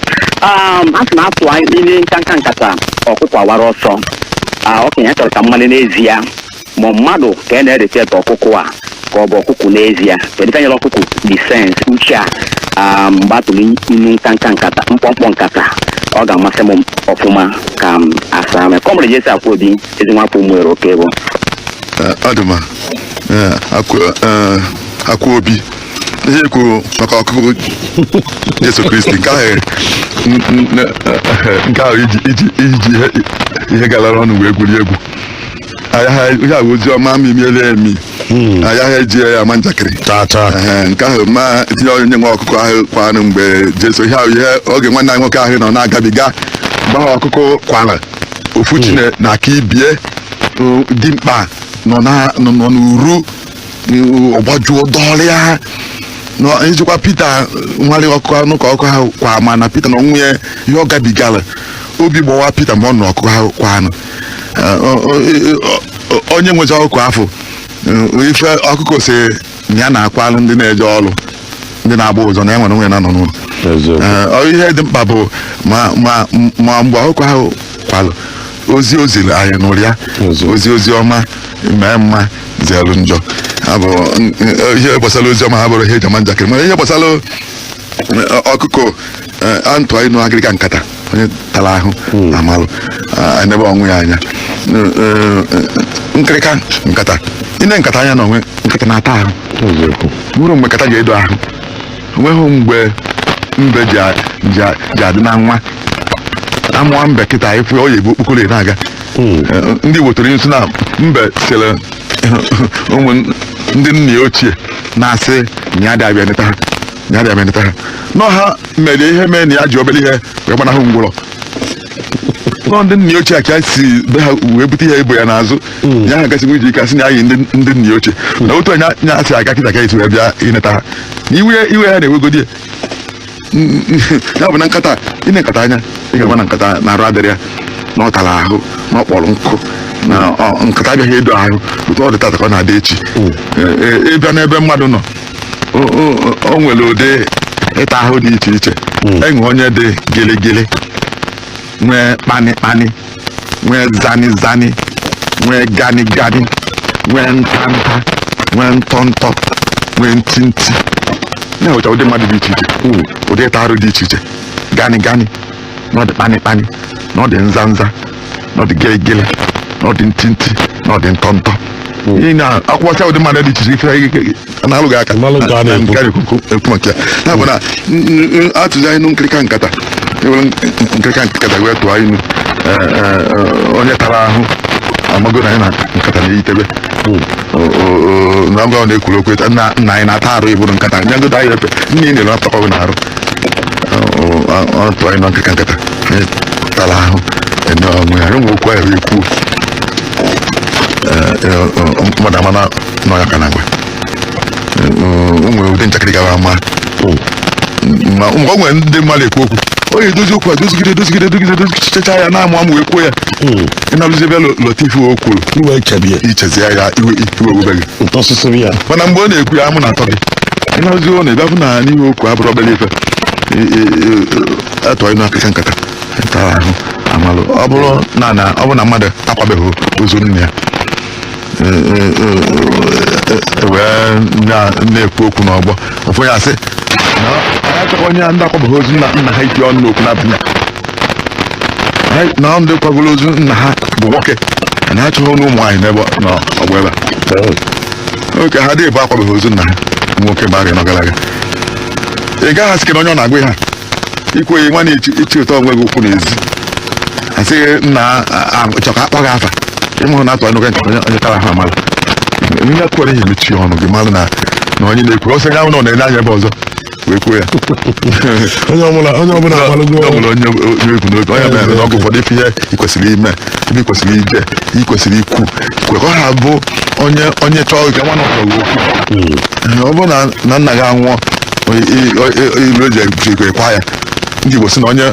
asị na atụ ihe nkanka nkata ọkụkọ awara ọsọ okenye chọrọ ka mmadụ n'ezie ma mmadụ ka a na-ereset ọkụkọ a ka ọ bụ ọkụkọ n'ezie kedu ka nyere ọkụkọ disens uche a mgbe atụrụ inu nkanka nkata mkpọmkpọ nkata ọ ga-amasị m ọfụma ka m asa mee Comrade Jesi Akwo Obi ezi nwafọ ụmụ nwere oke bụ ọdụma Akwo Obi ihe kwuru maka ọkụkụ Jesu Kristi nke ahụ iji ihe galara ọnụ wee gwuri egwu ya ozi ọma ma imiele emi agaghị eji ya ama njakịrị tata nke ahụ ma tinye onye nwe ọkụkọ ahụ kwanụ mgbe jeso ihe oge nwanne anyị nwoke ahụ nọ na-agabiga gbaa ọkụkọ kwara ofu chine na aka ibie dimkpa nọ n'uru ọgbajuo dọrịa ijikwa Pita nwale ọkụkọ anụ ka ọkụ ahụ kwa ma na Pita na onwe ya ihe ọ gabigara obi gbawa Pita mgbe ọ nọ ọkụkọ ahụ kwa anụ onye nwezi ọkụkọ afọ ife ọkụkọ si na ya na-akwalụ ndị na-eje ọrụ ndị na-agba ụzọ na ya nwere onwe na nọ n'ụlọ ihe dị mkpa bụ ma mgbe ọkụkọ ahụ kwalụ ozi oziri anyị n'ụrụ ya ozi ọma mee mma zelu njọ abụ ihe gbasara ozi ọma ha bụrụ ihe eji ama njakịrị mana ihe gbasara ọkụkọ antụ anyị nụ agịrịga nkata onye tara ahụ amalụ anebe ọnwụ ya anya nkịrịka nkata ine nkata anya na onwe nkata na-ata ahụ bụrụ mgbe nkata ga-edo ahụ onweghị mgbe mbe ji adị na nwa amụọ mbe kịta ịfụ ya oyi bụ okpokoro na-aga ndị wetara nso na mbe sere ụmụ ndị nna ya ochie na-asị na ya dị abịa neta ha n'ọha mere ihe mee na ya ji obere ihe wee gbanahụ ngwụrọ nọ ndị nna ya ochie ka si be ha wee bute ihe ibo ya n'azụ ya ha gasịgwa iji ike asị na ya yi ndị nna ya ochie na otu onye nya asị aga kịta ka esi wee bịa ineta ha na iwe ha na-ewegodi ya bụ na nkata ine nkata anya ị ga-agba na nkata na arụ adịrị ya na ọ tara ahụ na ọ kpọrọ nkụ na nkata abịaghị edo ahụ otu ọ dị tata ka ọ na-adị echi ịbịa n'ebe mmadụ nọ o nwere ụdị ịta ahụ dị iche iche enwe onye dị gịlịgịlị nwee kpanịkpanị nwee zanịzanị nwee ganịganị nwee ntanta nwee ntọntọ nwee ntịntị na-enwecha ụdị mmadụ dị iche iche ụdị ịta arụ dị iche iche ganịganị na ọ dị kpanịkpanị na ọ dị nzanza na ọ dị gịlịgịlị na ọ dị ntịntị na ọ dị ntọntọ ị na-akwụkwọcha ụdị mmadụ dị iche iche na-alụghị aka ekwu maka ya bụ na atụzi anyị nụ nkịrịka nkata nkịrịka nkata wee tụọ anyị onye tara ahụ amago na anyị na nkata na-eyitebe na mgbe ọ na-ekwuru okwu nna anyị na-ata arụ ibụrụ nkata nyagodo anyị efe nne ị na-ere apụtakwa n'arụ ọ tụọ anyị nọ nkịrịka nkata tara ahụ onwe ya nwe okwu ahụ ekwu mmadụ ama nọ ya ka na agwa ụmụ ụdị njakịrị gara ama mgbe o nwere ndị mmadụ ekwu okwu onye edozi okwu a dozichicha ya na-amụ amụ wee kwuo ya ịnarụzi ebe Lọtifu o kwuru ichezi ya iwe owubeghị mana mgbe ọ na-ekwu ya amụ na-atọ gị ịnarụzi ọ na-ebịafụ na n'ihe okwu abụrụ obere ife atụọ ịnụ akịka nkata tara ahụ amalụ ọ bụrụ na mmadụ akwabeghị ozu nne ya wee na-ekwu okwu n'ọgbọ ụfụ ya sị achọkwa onye ndị akwabeghị ozu nna ha iti ọnụ n'okwu na-abịa na ndị kwagoro ozu nna ha bụ nwoke na achọghị ọnụ ụmụ nwaanyị n'ebe n'ọgbọ ebe oke ha dịbụ akwabeghị ozu nna ha nwoke bagị nọ gara aga ị gaghị asị na onye ọ na-agwa ha ikweghị nwa na-echi ụtọ onwe gị okwu n'ezi asịghị nna chọ ka akpọ gị afa ịmụrụ na atụ anụ onye tara ha amalụ ihe kwere ihe emechi ọnụ gị malụ na onye na-ekwu ọsọ ya ụlọ na-ele anya ebe ọzọ wee kwuo ya onye ọbụla onye egwu n'oge onye mere na ọgụ ụfọdụ ife ihe ikwesịrị ime ebe ikwesịrị ije ikwesịrị ikwu kwekọ ha bụ onye chọọ nke nwa nọkọrọ okwu ọ bụrụ na nna gị anwụọ ilu eji ekwa ya ndị Igbo si na onye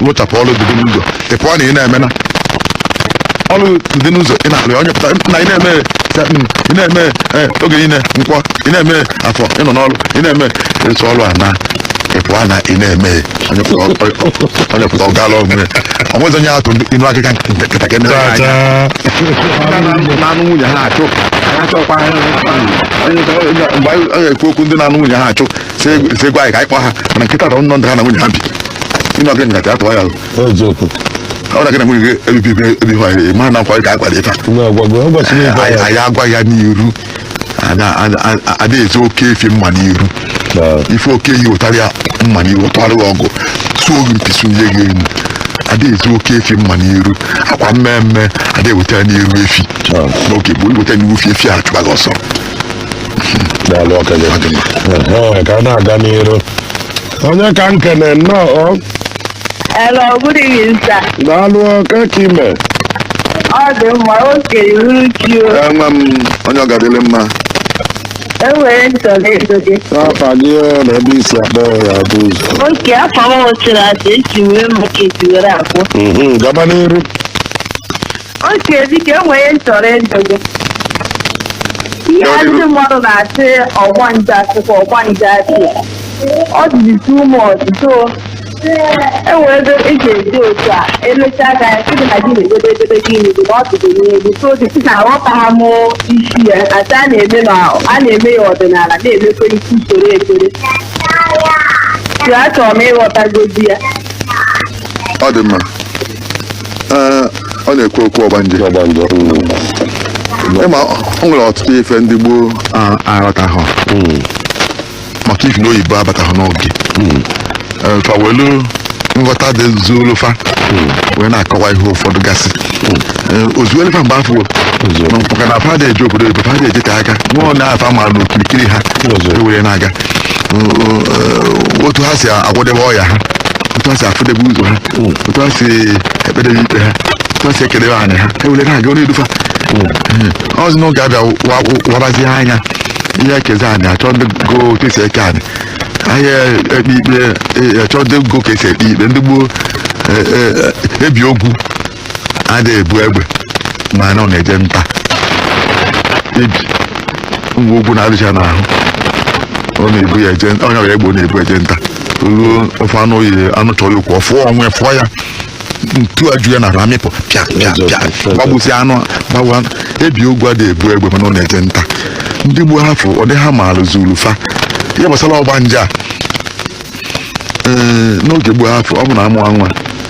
rụchapụ ọrụ dị n'ụzọ ị pụọ na ị na-emena ọrụ dị n'ụzọ ị na-arụ onye pụta na ị na-eme oge niile nkwọ ị na-eme afọ ịnọ n'ọrụ ị na-eme ịsụ ọrụ a na ịpụa na ị na-eme onye pụta ọ gaala onwe onwezi onye atụ ịnụ akịka nkịta ka emere na-anụ nwunye ha achụ mgbe anyị ga-ekwu okwu ndị na-anụ nwunye ha achụ si gwa anyị ka anyị kpọọ ha mana nkịta dọ nnọ ndị ha na nwunye ha bi ịnụ ọgị nkata atụọ ya ọ na gị na nwunye gị ebibi anyị ma na nkwa ga akwado ife anyị agwa ya n'iru ada ezi oke efi mma n'iru ife oke yi ụtarịa mma n'iru tụgharịa ọgụ suo gị mpi sunye gị enu ada ezu oke efi mma n'iru akwa mmemme ada eweta n'iru efi n'oge bụ iweta n'iru efi a chụba gị ọsọ. daalụ okenye ka a na-aga n'iru onye ka nkene nnọọ. Hello, good evening, sir. daalụ oke ime Ọ dị mma, okenye uruchi o. nwa m onye ọ ga-adịrị mma. Enwere ntọrọ ego gị. afa gị na ebe isi akpọ ya bụ ụzọ. Oke afọ m nwụchiri atụ esi wee maketi were akwụ. gaba n'iru. Oke dịka enwere ntọrọ ego gị. Ihe ndị mmadụ na-asị ọgbanje asịkwa ọgbanje asị. Ọ dịzi too much, so enwere ego ị ga-eji otu a elecha aka ya sị na gị na-edebe gị n'elu na ọ dịgo n'elu so dị na aghọtaghị m isi ya ata a na-eme ya ọdịnala na-emekwa isi usoro ekpere si achọrọ m ịghọtagozi ya. Ọ dị mma. Ọ na-ekwu okwu ọgbanje. Ịma o nwere ọtụtụ ife ndị gboo aghọtaghị maka ifi n'oyibo abataghị n'oge fa welu nghọta dị zuru fa wee na-akọwa ihe ụfọdụ gasị ozuelefa mgbe afọ maka na fa na-eje obodo oyibo fa na-eje ka aka nwa na-afa ma n'okirikiri ha were na-aga otu ha si agwọdebe ọya ha, otu ha si afụdebe ụzọ ha, otu ha si ekpedebe ikpe ha, otu ha si ekedebe anyị ha ewere na-aga onye edufa ọzọ n'oge abịa wabazie anya ihe ekezi anyị achọ ndị go otu esi eke anyị ahịa ekpe ikpe achọ ndị go ka esi ekpe ikpe ndị gboo ebi ogwu adịghị ebu egbe ma na ọ na-eje nta ebi nwa ogwu na-adịcha n'ahụ ọ na-ebu ya eje onye ọrịa egbe ọ na-ebu eje nta ruo ofe anụ oyi anụ chọrọ okwu ọfụọ onwe fụọ ya ntu aju ya na ramịpụ pịa gbagbusi anụ gbawa ebi ogwu adịghị ebu egbe mana ọ na-eje nta ndị gboo hafụ ọ dị ha maara zuru fa ihe gbasara ọgbanje a n'oge gboo hafụ ọ bụ na amụọ nwa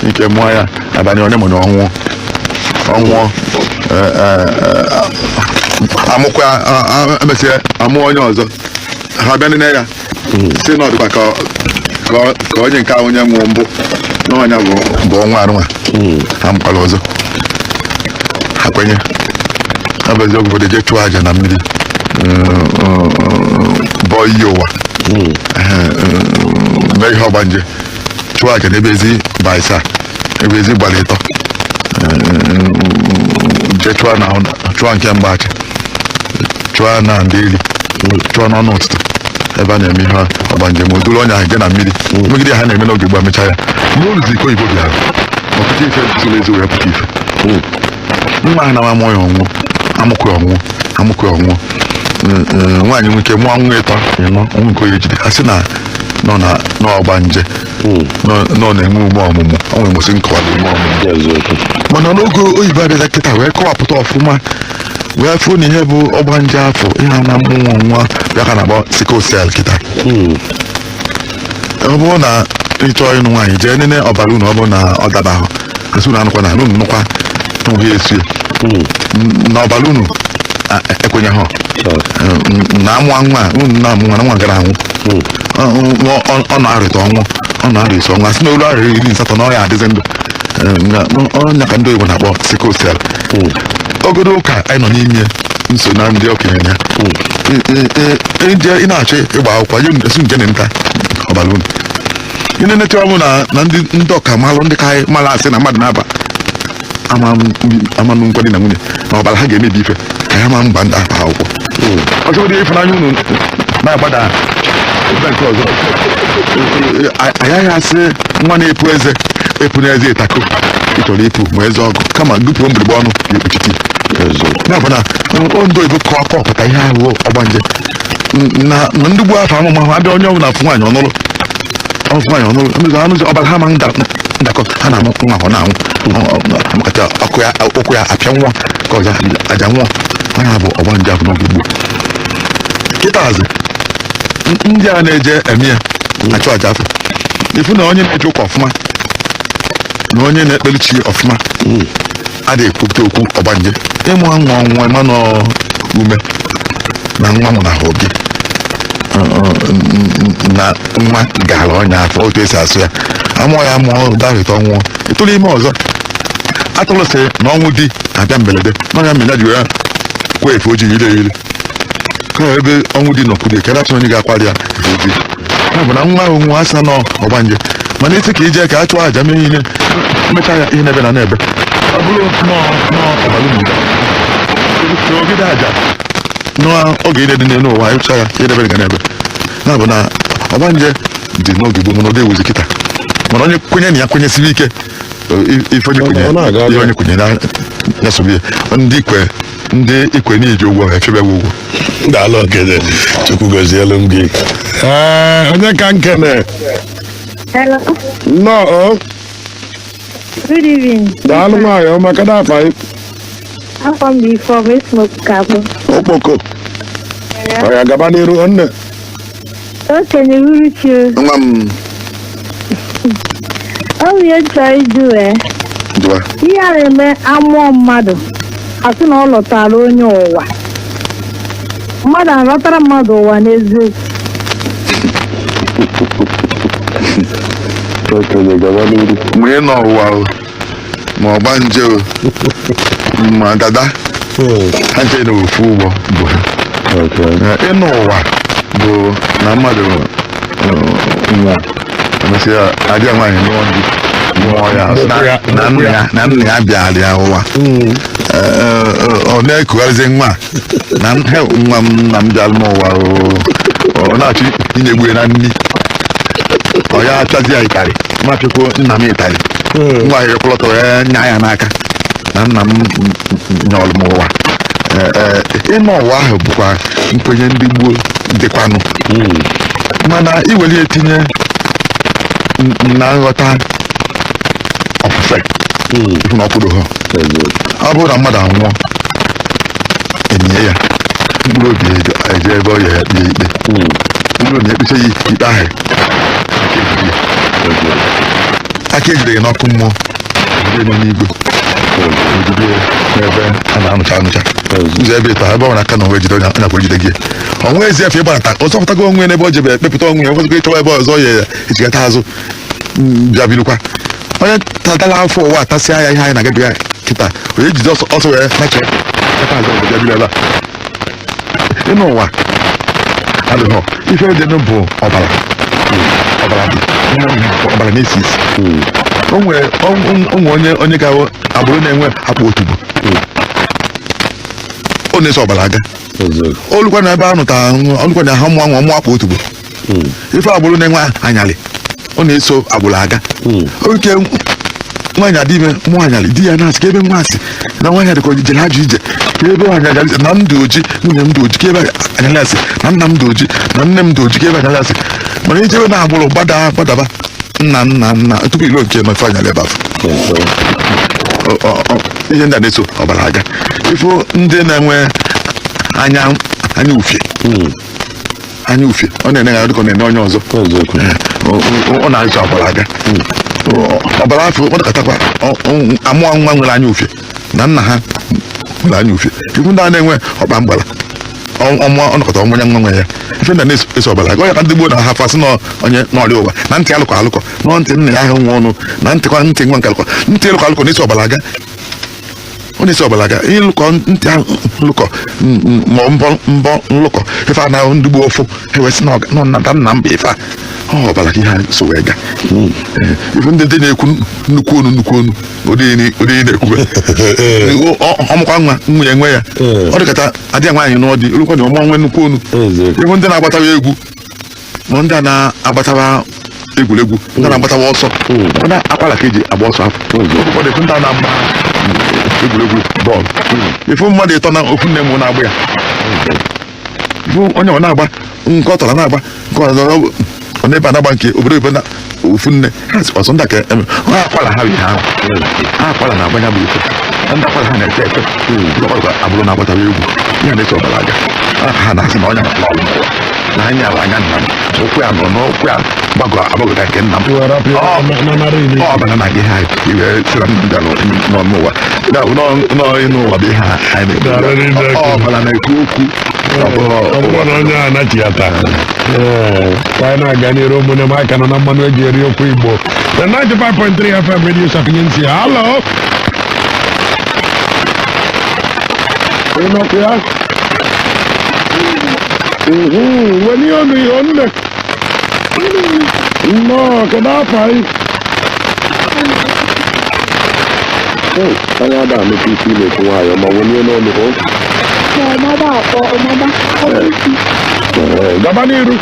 ike mụọ ya abalị onye mụrụ ọnwụọ amụkwa emesịa amụọ onye ọzọ ha bịa nene ya si na ọdịkwa ka onye nke onye nwụọ mbụ n'ọnya bụ ọnwa arụnwa ha mụkwara ọzọ ha kwenye ọ bụ eziokwu obodo je chụọ aja na mmiri bọọ iyi ụwa mee ihe ọgbanje chụọ aja n'ebe ezi baisa ebe ezi gbara ịtọ je chụọ nke mgbachi chụọ na ndị eli chụọ n'ọnụ ụtụtụ ebe a na-eme ihe ọgbanje ma o duru onye ahụ je na mmiri megide ha na-eme n'oge gba mechaa ya n'ụlọzi iko igbo bịara ọpụta ife zoro ezo wee pụta ife nwa ha na amụọ ya ọnwụ amụkwe ọnwụ nwaanyị nwoke mụọ nwa ịtọ ịnọ ọnwụ nke onye jide a sị na n'ọgbanje nọ na-enwe ume ọmụmụ ọ nwere mụsị nkọwara ume ọmụmụ mana n'oge oyibo abịaza kịta wee kọwapụta ọfụma wee fụ na ihe bụ ọgbanje afọ ihe a na mmụọ nwa bịa ka na-agba sickle cell kịta ọ bụrụ na ị chọọ ịnụ nwaanyị jee nene ọbara unu ọ bụrụ na ọ daba ahụ esu na anụkwa na unu nụkwa n'ụhụ esu na ọbara unu ekwenye ha na amụọ nwa unu na-amụ nwa na nwa gara anwụ ọ na-arịta ọnwụ ọ na-arịta ọnwụ asị na olu arịrị 18 na ọ ya adịzi ndụ ọnya ka ndị oyibo na-akpọ sickle cell ogodo ụka anyị nọ n'ime nso na ndị okenye ya ị na-achọ ịgba akwụkwọ nye esu nke nta ọbara unu ị na-enete ọmụ na ndị ọka malụ ndị ka anyị mara asị na mmadụ na-aba amanụ nkwadi na nwunye na ọbara ha ga-emebi ife ka ya ma mba ndị akpa akwụkwọ ọchọbụdị ịfụnanya unu na-agbada ebe nke ọzọ agaghị asị nwa na-epu eze epu n'eze ịtako ị chọrọ ịpụ ma eze ọgụ kama gụpụo mgbịrịgba ọnụ ga-ekpuchite na-abụ na ndị oyibo kọpụta ihe ahụ ọgbanje na ndị gbuo afọ amụma ahụ abịa onye ọbụla afụ nwaanyị ọnụrụ anụzi ọbara ha ma ndakọ ha na-amụ nwa ahụ na-anwụ makata ụkwụ ya apịa nwa ka ọzọ aja nwa anya bụ ọgbanje afọ n'oge gboo kịtazi ndị a na-eje eme ya achụ aja afọ ifu na onye na-eje ụka ọfụma na onye na-ekpere chi ọfụma adịghị ekwupụta okwu ọgbanje ịmụ nwa ọnwụnwa ịmanụ ume na nwa mụ na ahụ gị na nwa gara ọnya afọ otu esi asụ ya amụọ ya amụọ darịta ọnwụọ ịtụrụ ime ọzọ atụlụsị na ọnwụ di abịa mberede n'ọnya mmenya ji wee kwa efe ojii ire ire ka ebe ọnwụ di nọkwude kedachị onye ga-akpali ya efe ojii ya bụ na nwa ahụ nwa asa nọ ọgbanje mana isi ka ije ka a chụọ aja mee ihe mmecha ya ihe n'ebe na n'ebe ọ bụrụ n'ogide aja n'oge ide dị n'elu ụwa ịcha ya ihe n'ebe ga n'ebe ya bụ na ọgbanje dị n'oge gboo mana ọ dịghịzi kịta mana onye kwenye na ya kwenyesiri ike ife onye kwenye ihe onye kwenye ya sobi ndị ikwe n'iji ụgwọ efebewe ụgwọ daalụ okede chukwu gozielu m gị onye ka nkene Hello. nnọọ Good evening. daalụ nwaanyị ọma kada afa anyị Afọ m bụ Ifeọma Esmoke Kagbo. okpoko ọya gaba n'iru nne Okenye Uruchi. nwa m Ọ bụ ihe chọrọ ịjụ jụwa ihe a na-eme amụọ mmadụ asị na ọ lọtara onye ụwa. Mmadụ alọtara mmadụ ụwa n'eziokwu. okenye gaba n'iru mgbe ị nọ ụwa o ma ọgbanje o ma dada ha nche na ofu ụgbọ bụ ha ịnụ ụwa bụ na mmadụ nwa emesịa adịa nwaanyị nụọ ndị mụọ ya na nna ya bịara ya ụwa ọ na-ekugharịzi nwa na nwa m nna m bịara n'ụwa ọ na-achọ inyegbu ya na nri ọ ya achazi ya ịtarị machukwu nna m ịtarị nwa ya ekwụlọtọrọ ya nya ya n'aka na nna m nyọrọ m ụwa ịnọ ụwa ahụ bụkwa nkwenye ndị gboo dịkwanụ mana iwere ya etinye na nghọta ofufe ifu na ọkwụdo ha ọ bụrụ na mmadụ anwụọ enye ya mkpụrụ obi eje ebe ọ ya ekpe ikpe mkpụrụ obi ekpecha ya ikpe ahụ aka ejide ya n'ọkụ mmụọ ndị nọ n'igwe ojide n'ebe a na-anụcha anụcha ụzọ ebe ịta ebe ọ na aka na onwe ejide onye akwa ejide gị onwe ezi efe ịgbanata ọzọ pụtago onwe n'ebe o jebe ekpepụta onwe ya nwezịgo ịchọwa ebe ọzọ ya echigata azụ bịa birukwa onye tatala afọ ụwa atasịa ya ihe anyị na-agabiga kịta onye ejide ọsọ wee nacha aka azụ ọzọ bịa biri ebe a ịnụ ụwa adịghọ ife dị bụ ọbara ọbara na-esi isi onwe onye ga-awụ agbụrụ na-enwe akpa otubo ọ na-eso ọbara aga olukwa na ebe olukwa na ha mụọ nwa mụọ akpa otubo ife agbụrụ na-enwe anyalị ọ na-eso agbụrụ aga oke nwaanyị adị ime mụ anyalị di ya na-asị ka ebe nwa asị na nwaanyị dịka ojije na ajụ ije ka ebe anyalị na m dị oji nwunye m dị oji ka ebe anyalị asị na nna m dị oji na nne m dị oji ka ebe anyalị asị mana ijebe na agbụrụ gbadaba nna tupu ilo nke nọ ife anyalị ebe afọ ihe ndị a na-eso ọbara aga ifo ndị na-enwe anya ufie ọ na-ene ya dịka ọ na-ene onye ọzọ ọ na-eso ọbara aga ọbara afọ ọ dịkatakwa amụọ nwa nwere anya ufie na nna ha nwere anya ufie ifu ndị a na-enwe ọkpa mgbala ọnọkọta ọmụnya nwa nwe ya ife ndị na-eso ọbara aga ọ ya ka ndị gboo na ha fasị na onye n'ọrịa ụwa na ntị alụkọ nọ ntị nna ya ahụ nwa ọnụ na ntị nwa nke alụkọ ntị alụkọ na-eso ọbara aga ọ na-esi ọbara aga ihe lụkọ ntị ahụ lụkọ ma mbọ nlụkọ ife a na ndị gboo ofu ewesị na nnata nna mba ife a ọbara ka ihe a so wee ga ife ndị na-ekwu nnukwu onu ụdị na-ekwube ọmụkwa nwa nwunye nwe ya ọ dịkata adịghị nwaanyị n'ọdị olukwa na ọmụọ nwe nnukwu onu ihu ndị na-agbatawa egwu ma ndị a na-agbatawa egwuregwu ndị na-agbatawa ọsọ ọ na-akwala ka eji agba ọsọ afọ ụfọdụ efu ndị a na-agba egwuregwu bọọlụ ifu mmadụ ịtọ na ofu nne m na-agba ya ifu onye ọ na-agba nke ọ tọrọ na-agba nke ọ na-ebe a na-agba nke obodo oyibo na ofu nne ha ọsọ ndị aka eme ha akwala ha ihe ahụ ha akwala na-agbanya bụ ife ndakwara ha na-eche eche abụrụ na agbatara egwu ya na-eche ọbara aga ha na-asị na ọnya na ọrụ na anya ala anya nna m ụkwụ ya nọ n'ụkwụ ya agbagọta nke nna m ọ bana na gị ha iwe sịra m bịa n'ọnụ ụwa n'ọnụ ụwa bụ ihe anyị na-ekwu ọ bana na-ekwu okwu onye a nachiata ka anyị na-aga n'iru ụmụnne m aka nọ na mmanụ eji eri okwu Igbo na 95.3 FM Radio Sapiensia. Halo ịnọkụ ya weli ọnụ ihe nne nnọọ kedu afọ anyị anya ada amepe isi na-ekwu nwaanyị ma welie n'ọnụ gaba n'iru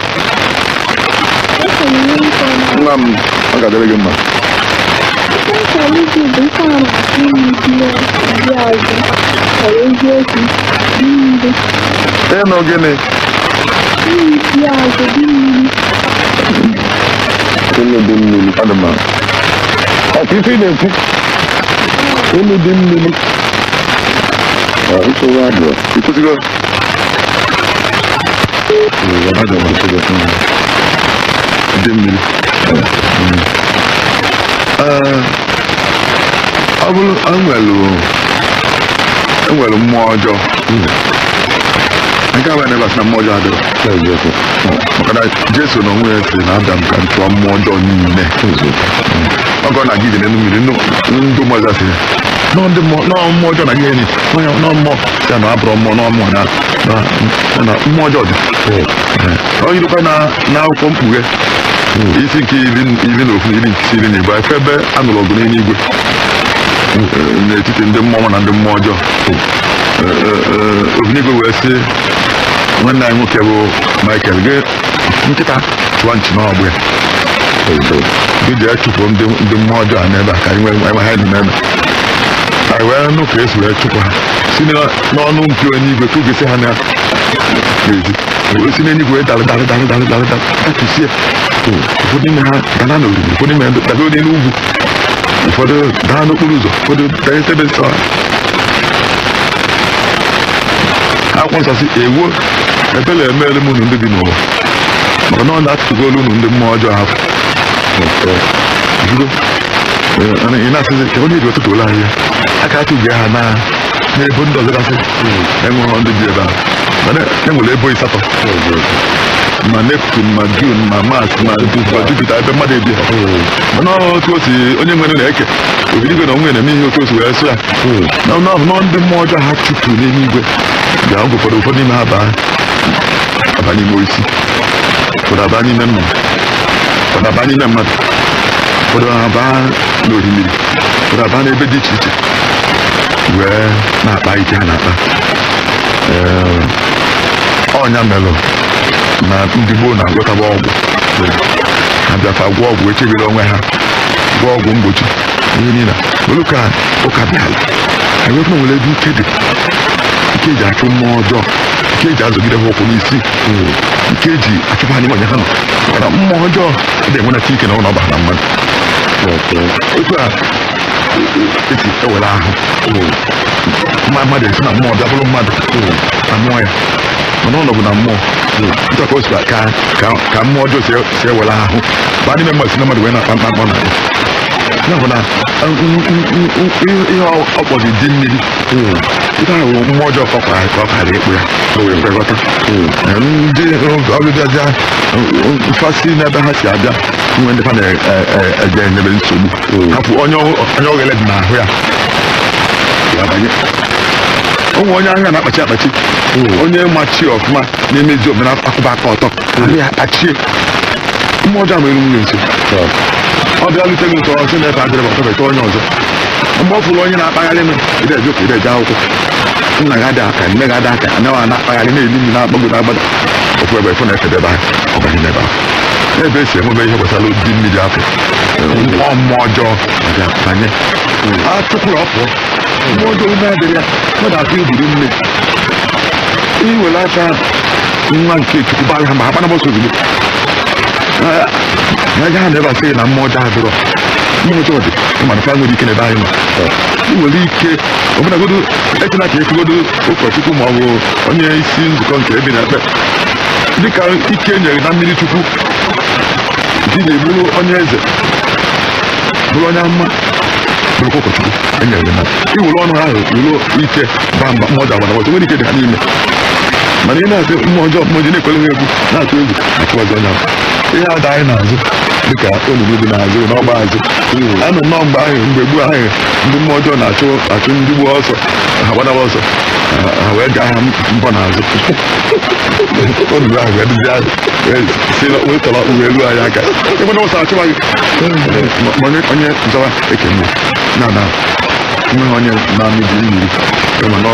nwa m ọ ga-adịrị gị mma ịnụ gịnị unu dị mmiri ọ dị mma ọkịtị na-ekwu unu dị mmiri nsogbu abụọ ịkwụsịgo dị mmiri ọ bụrụ enwere mmụọ ọjọọ nke abụọ na-ebasị na mmụọ ọjọọ adịrọ maka na Jesu na onwe ya sịrị na Adam ka ntụọ mmụọ ọjọọ niile ọgọ na gị dị n'elu mmiri ndụ mmụọ sịrị nọọ mmụọ ọjọọ na gị enyi nọọ mmụọ ya na abụrụ mmụọ nọọ mmụọ na mmụọ ọjọọ dị ọ yirikwa na akwụkwọ mkpughe isi nke iri na ofu iri nke iri na igbo efe ebe a nụrụ ọgụ n'eluigwe n'etiti ndị mmụọ na ndị mmụọ ọjọọ obiligwe wee sị nwanne anyị nwoke bụ Michael gị nkịta tụwa nchi n'ọgbụ ya gị jee chụpụ ndị mmụọ ọjọọ n'ebe a ka anyị nwe ha dị n'ebe anyị wee nụ ka esi wee chụpụ ha si n'ọnụ mpi eluigwe ka ugesi ha na ezi si n'eluigwe wee darị achụsie ụfọdụ n'ime ha gana n'oriri ụfọdụ n'ime ha dabere n'elu ugwu ụfọdụ daa n'okporo ụzọ ụfọdụ ebe nsọ akwụkwọ nsọ si ewo ebele emeela m unu ndị bi n'ụwa maka na ọ na-atụtụgolu unu ndị mmụọ ọjọọ hapụ ị na-asịzi ka onye ji ọtụtụ ụlọ ahịa aka atụghị ha n'ebo ndị ọzọ gasị enweghị ndị bi ebe ahụ mana enwere ebo ịsatọ ma Neptun ma Jun ma Mars ma Jupiter ebe mmadụ ebi ha mana otu osi onye nwere na-eke obiligwe na onwe na-eme ihe otu osi wee sụ ya nọ ndị mmụọ ọjọọ ha chụpụrụ n'eluigwe bịa oge ụfọdụ n'ime ha aba n'ime osisi ụfọdụ aba n'ime nnụnụ ụfọdụ aba n'ime mmadụ ụfọdụ aba n'orimiri ụfọdụ aba n'ebe dị iche iche wee na-akpa ike ha na-akpa ọnya melụ na ndị gboo na-agwọtaba ọgwụ ha bịafa gwọ ọgwụ echebere onwe ha gwọ ọgwụ mgbochi ihe niile olu ka ụka bịala enwekwa nwere ebe ike dị ike eji achụ mmụọ ọjọọ ike eji azọgide ha ụkwụ n'isi ike eji achụpụ anyị nwanye ha nọ maka na mmụọ ọjọọ na-enwenata ike na ụlọ ọbara mmadụ otu a esi ewere ahụ mmadụ esi na mmụọ bịa bụrụ mmadụ amụọ ya mana ọ nọbụ na mmụọ nta ka o si ka mmụọ ọjọọ si ewere ahụ ba n'ime mmadụ si na mmadụ wee na-akpa mkpamkpọ na ya bụ na ihe ọkpọzi dị mmiri ihe ahụ mmụọ ọjọọ kọkwara ka ọ kara ịkpụ ya o wee kweghọta ndị ọbịbịaja mfasị n'ebe ha si abịa nwe ndị ha na-eje enyebe nsogbu hapụ onye oghele dị n'ahụ ya abanye onwe onye ahịa na-akpachi akpachi onye machi ọfụma na-emezi omenala akwụba aka ọtọ ahịa akpachie mmụọ ọjọọ mere nwunye nso ọ bịa lute gị ntọ ọsị na-efe adịrị bụ ọkọbeta onye ọzọ mgbe ọ fụrụ onye na-akpagharị nụ ideje ụka ideje akwụkwọ nna gị adị aka nne gị adị aka anaghị na-akpagharị na-eli nri na-akpọgị na-agbada ofu ebe efu na-efedebe ahụ ọbanye n'ebe ahụ n'ebe esi enwebe ihe gbasara ụdị mmiri afọ mmụọ ọjọọ banye a tụpụrụ ọpụọ mmụọ ọjọọ ume adịrị ya mmadụ atụ iburu nne iwere aka nwa nke chukwu bara ha ma ha kpanabọsọ ozugbo ya ha na-ebe asịghị na mmụọ ọjọọ adịrọ mmụọ ọjọọ dị mana fa nwere ike n'ebe anyị nọ ị nwere ike ọbụnagodo echena ka efugodo ụkọchukwu ma ọ bụ onye isi nzukọ nke ebe na-ekpe dịka ike nyere na mmiri chukwu ji na-eburu onye eze bụrụ onye amụma bụrụkwa ụkọchukwu enyere na iwere ọnụ ahụ were ike baa mba mmụọ agbana ọzọ nwere ike dị ha n'ime mana ị na-asị mmụọ ọjọọ mmụọ ji na-ekwere egwu na-atụ egwu akụwazi onye ahụ ihe ada anyị n'azụ dịka olulu dị n'azụ n'ọgba azụ anụ nnọọ mgbe ahụ mgbe gboo ahụ ndị mmụọ ọjọọ na-achụ ndị gboo ọsọ ha gbadaba ọsọ ha wee gaa ha mbọ n'azụ olulu ahụ wee dịzi si wee tọrọ uwe elu anyị aka ịgbana ọsọ achụwaghị onye nzọwa ekene na nweghị onye na-amịji mmiri kama na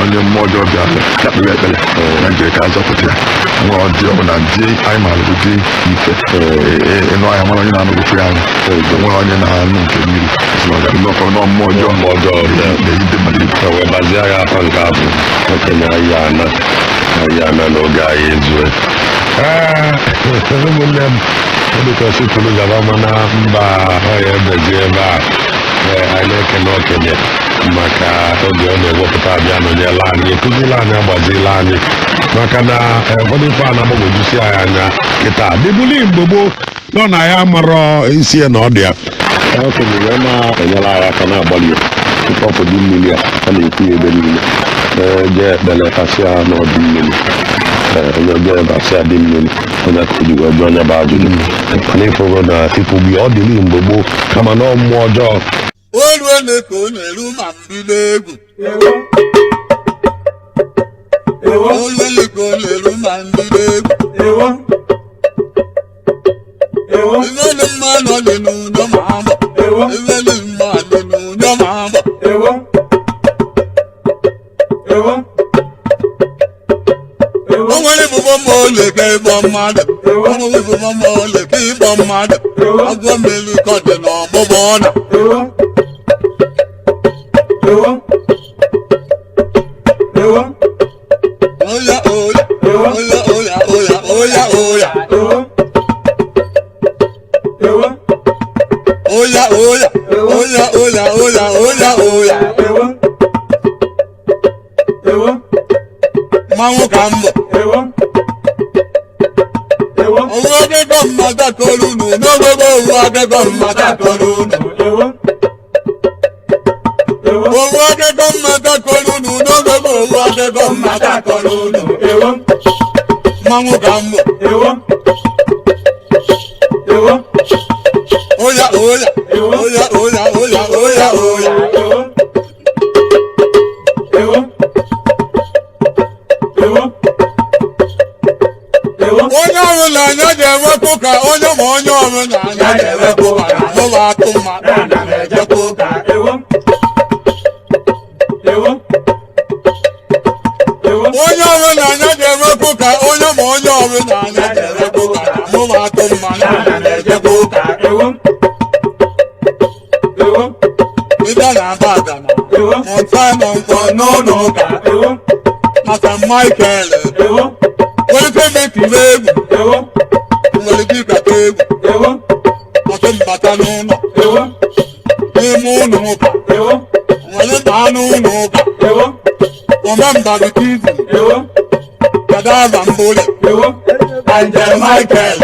onye mmụọ ọjọọ bịa ya kpere ekpere na njiri ka azọpụta ya nwa ọdị ọbụla ndị anyị maara bụ dị ike ịnụ anya mara onye na-anụgụfe anyị nweghị onye na-anụ nke mmiri nnọkọ nọ mmụọ ọjọọ na-eyide mmadụ wee bazie ya afọ nke abụ okenye anyị ana n'oge anyị ezue ụmụnne m edukọsi kwuru gaba mana mba ọya ebezi ebe a anyị na-ekene okenye maka oge ọ na-ewepụta abịa nọnyela anyị ekụzila anyị agbazila anyị maka na ụfọdụ ife a na-agbagwojusi anyị anya kịta dịbuli mgbe gboo nọ na ya marọ isi ya na ọ dị ya okenye wee na-enyere anyị aka na-agbalị ịkpọpụdị mmiri a na-ekwu ya ebe niile jee ekpere kasịa n'ọdụ mmiri onye ọjọọ ebe asịa dị mmiri onye akụji wee jụọ onye bụ ajụjụ mana ịfụgo na ifugbu ya ọ dịrị mgbe gboo kama na mmụọ ọjọọ oluene ka ọ na-eru ma mbido egwu oluene ka ọ na-eru ma mbido egwu iveli mmanụ dị n'ụjọ ma agbọ iveli mmanụ dị n'ụjọ ma agbọ o nwere ibubo ma ole ka ịbọ mmadụ o nwere ibubo ma ole ka ịbọ mmadụ agwọ mmiri ka ọ dị n'ọgbụgbọ ọna oya oya oya oya oya oya oya oya oya oya oya oya oya mmanwụ ka mbọ owu akẹ́kọ̀ọ́ mmata tolu nù n'ogogo owu akẹ́kọ̀ọ́ mmata tolu nù owu akẹ́kọ̀ọ́ mmata tolu nù n'ogogo owu akẹ́kọ̀ọ́ mmata tolu nù mmanwụ ka mbọ oya oya oya oya oya oya oya onye ọrụ na-anya ga-enwekwu ka onye ma onye ọrụ na-anya ga-enwekwu ka n'ụlọ akụ mmadụ na na-ejekwu ka onye ọrụ na-anya ga-enwekwu ka onye ma onye ọrụ na-anya ga-enwekwu ka n'ụlọ akụ mmadụ na na-ejekwu ka ịbịa na aba agana mụta nọ nkwọ n'ụlọ ụka maka Michael nwere ike mekiri egwu nwere ike ịkata egwu ọtụ mbata n'ụlọ n'ime ụlọ ụka nwere baa n'ụlọ ụka omembabitizi kadava mbuli Angel Michael